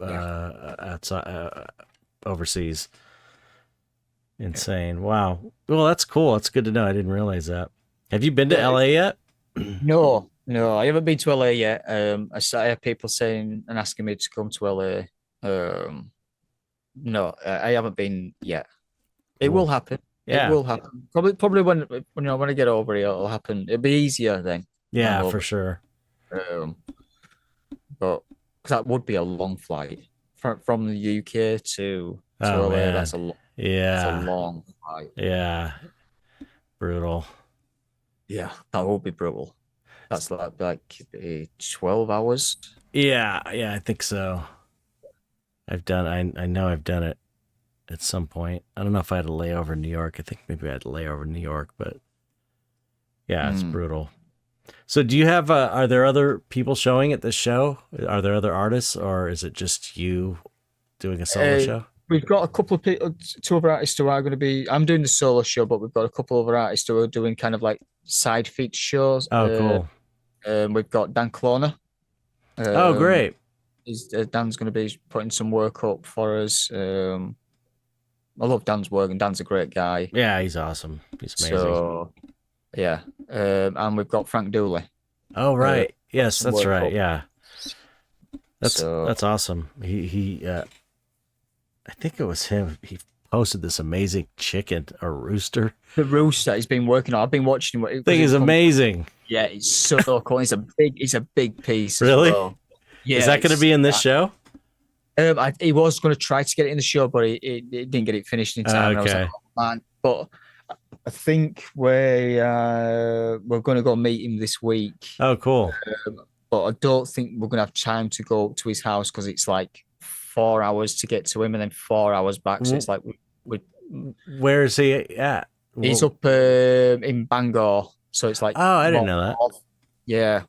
outside overseas. Insane. Wow. Well, that's cool. That's good to know. I didn't realize that. Have you been to LA yet? No, I haven't been to LA yet. I have people saying and asking me to come to LA. No, I haven't been yet. It Cool. will happen. Yeah. It will happen. Probably when I get over here, it'll happen. It'll be easier then. Yeah, for sure. But because that would be a long flight from the UK to LA. Man. That's a Yeah. long flight. Yeah. Brutal. Yeah, that would be brutal. That's like 12 hours. Yeah, I think so. I know I've done it at some point. I don't know if I had a layover in New York. I think maybe I had a layover in New York, but yeah, it's brutal. So do you have, are there other people showing at this show? Are there other artists, or is it just you doing a solo show? We've got a couple of people, two other artists who are going to be, I'm doing the solo show, but we've got a couple of other artists who are doing kind of like side feature shows. Oh, cool. We've got Dan Cloner. Oh, great. Dan's going to be putting some work up for us. I love Dan's work, and Dan's a great guy. Yeah, he's awesome. He's amazing. So, yeah. And we've got Frank Dooley. Oh, right. Yes, that's right. up. Yeah. That's awesome. He I think it was him. He posted this amazing chicken or rooster. The rooster he's been working on. I've been watching him. Thing is amazing. Yeah, it's so cool. It's a big piece. Really? As well. Yeah. Is that going to be in this show? He was going to try to get it in the show, but he didn't get it finished in time. Okay. And I was like, oh, man. But I think we're going to go meet him this week. Oh, cool. But I don't think we're going to have time to go to his house because it's like 4 hours to get to him and then 4 hours back. So it's like where is he at? He's up in Bangor. So it's like, oh, I didn't know that. Yeah.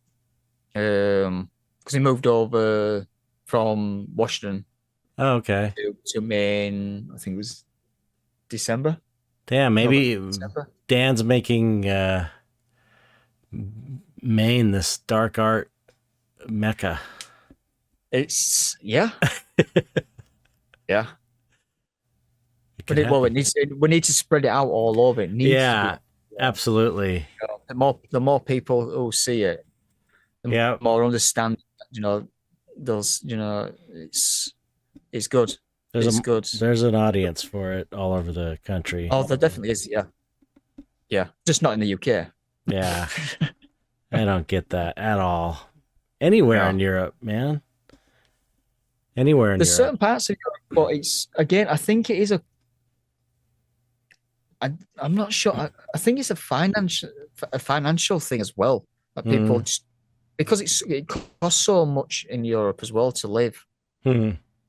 Because he moved over from Washington. Oh, okay. To Maine, I think it was December. Damn, maybe Dan's making Maine this dark art mecca. It's yeah. Yeah. We need to spread it out all over. It needs to be, absolutely. The more people who see it, the more understand. It's good. There's an audience for it all over the country. Oh, there definitely is. Yeah. Just not in the UK. Yeah. I don't get that at all. Anywhere in Europe, man. Anywhere in There's Europe. certain parts of Europe, but it's again. I think it is I'm not sure. I think it's a financial thing as well. That people just because it costs so much in Europe as well to live.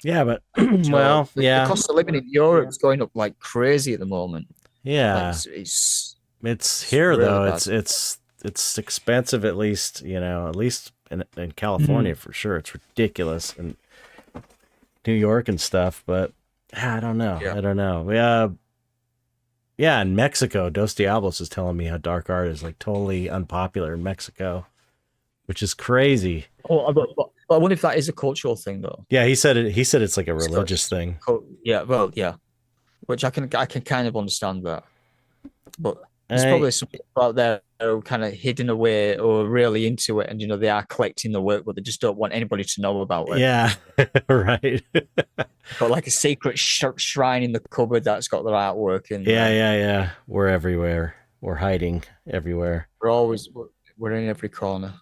Yeah, but the cost of living in Europe is going up like crazy at the moment. Yeah, like, it's here really though. bad. It's expensive at least in California for sure. It's ridiculous in New York and stuff, but I don't know. Yeah. I don't know. Yeah, in Mexico, Dos Diablos is telling me how dark art is like totally unpopular in Mexico, which is crazy. Oh, Well, I wonder if that is a cultural thing, though. Yeah, he said it. He said it's like a religious thing. Yeah, well, yeah, which I can kind of understand that, but there's probably some people out there who are kind of hidden away or really into it, and they are collecting the work, but they just don't want anybody to know about it. Yeah, right. Got like a secret shrine in the cupboard that's got their artwork in. Yeah. We're everywhere. We're hiding everywhere. We're in every corner.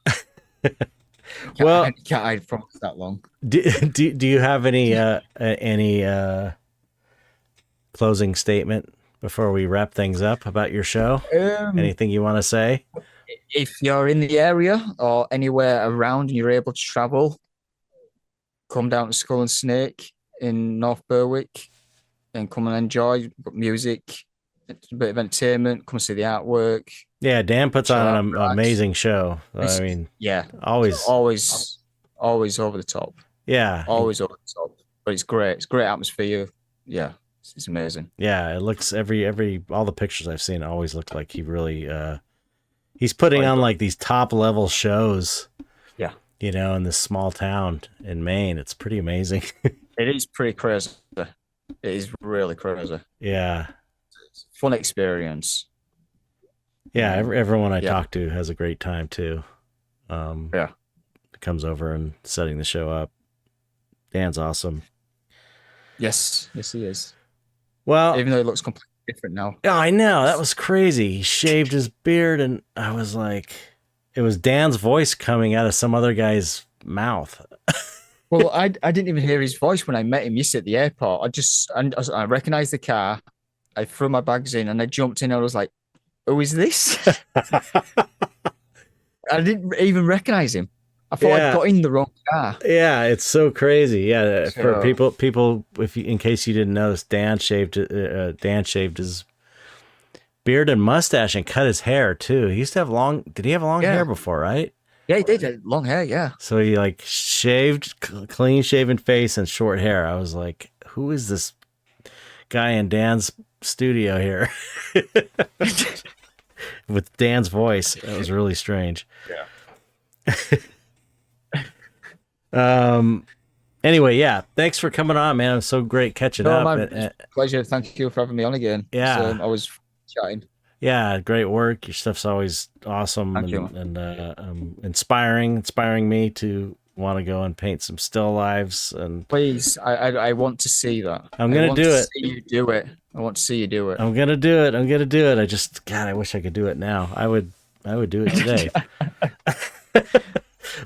Can't hide from us that long. Do you have any closing statement before we wrap things up about your show? Anything you want to say? If you're in the area or anywhere around and you're able to travel, come down to Skull and Snake in North Berwick and come and enjoy music, a bit of entertainment, come see the artwork. Yeah, Dan puts on an amazing show. I mean, yeah, always over the top. Yeah, always over the top. But it's great. It's great atmosphere. Yeah, it's amazing. Yeah, it looks all the pictures I've seen always look like he really he's putting on like these top level shows. Yeah, in this small town in Maine. It's pretty amazing. It is pretty crazy. It is really crazy. Yeah, it's a fun experience. Yeah, everyone I talk to has a great time too. Comes over and setting the show up. Dan's awesome. Yes, he is. Well, even though he looks completely different now. Yeah, I know. That was crazy. He shaved his beard, and I was like, it was Dan's voice coming out of some other guy's mouth. Well, I didn't even hear his voice when I met him yesterday at the airport. I recognized the car. I threw my bags in, and I jumped in, and I was like, who is this? I didn't even recognize him. I thought I got in the wrong car. Yeah, it's so crazy. Yeah, for people, in case you didn't notice, Dan shaved his beard and mustache and cut his hair too. He used to have long. Did he have long hair before? Right? Yeah, he did have long hair. Yeah. So he like shaved, clean shaven face and short hair. I was like, who is this guy in Dan's studio here? With Dan's voice. It was really strange. Yeah. Anyway, yeah. Thanks for coming on, man. It was so great catching up. My pleasure. Thank you for having me on again. Yeah. I was chatting. Yeah, great work. Your stuff's always awesome and inspiring me to want to go and paint some still lives. And please, I want to see that. I'm gonna do it. See you do it. I want to see you do it. I'm gonna do it. I wish I could do it now. I would do it today.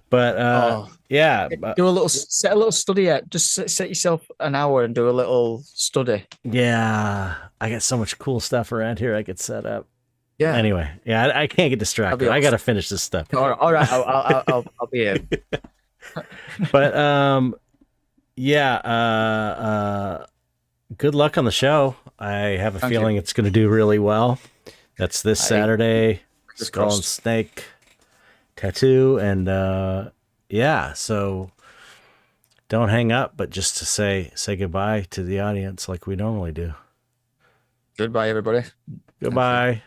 But yeah, set a little study out. Just set yourself an hour and do a little study. Yeah, I got so much cool stuff around here I could set up. Yeah. Anyway, yeah, I can't get distracted. I got to finish this stuff. All right, I'll be here. But good luck on the show. I have a feeling it's going to do really well. That's this Saturday. Skull and Snake tattoo, and so don't hang up, but just to say goodbye to the audience like we normally do. Goodbye, everybody. Goodbye.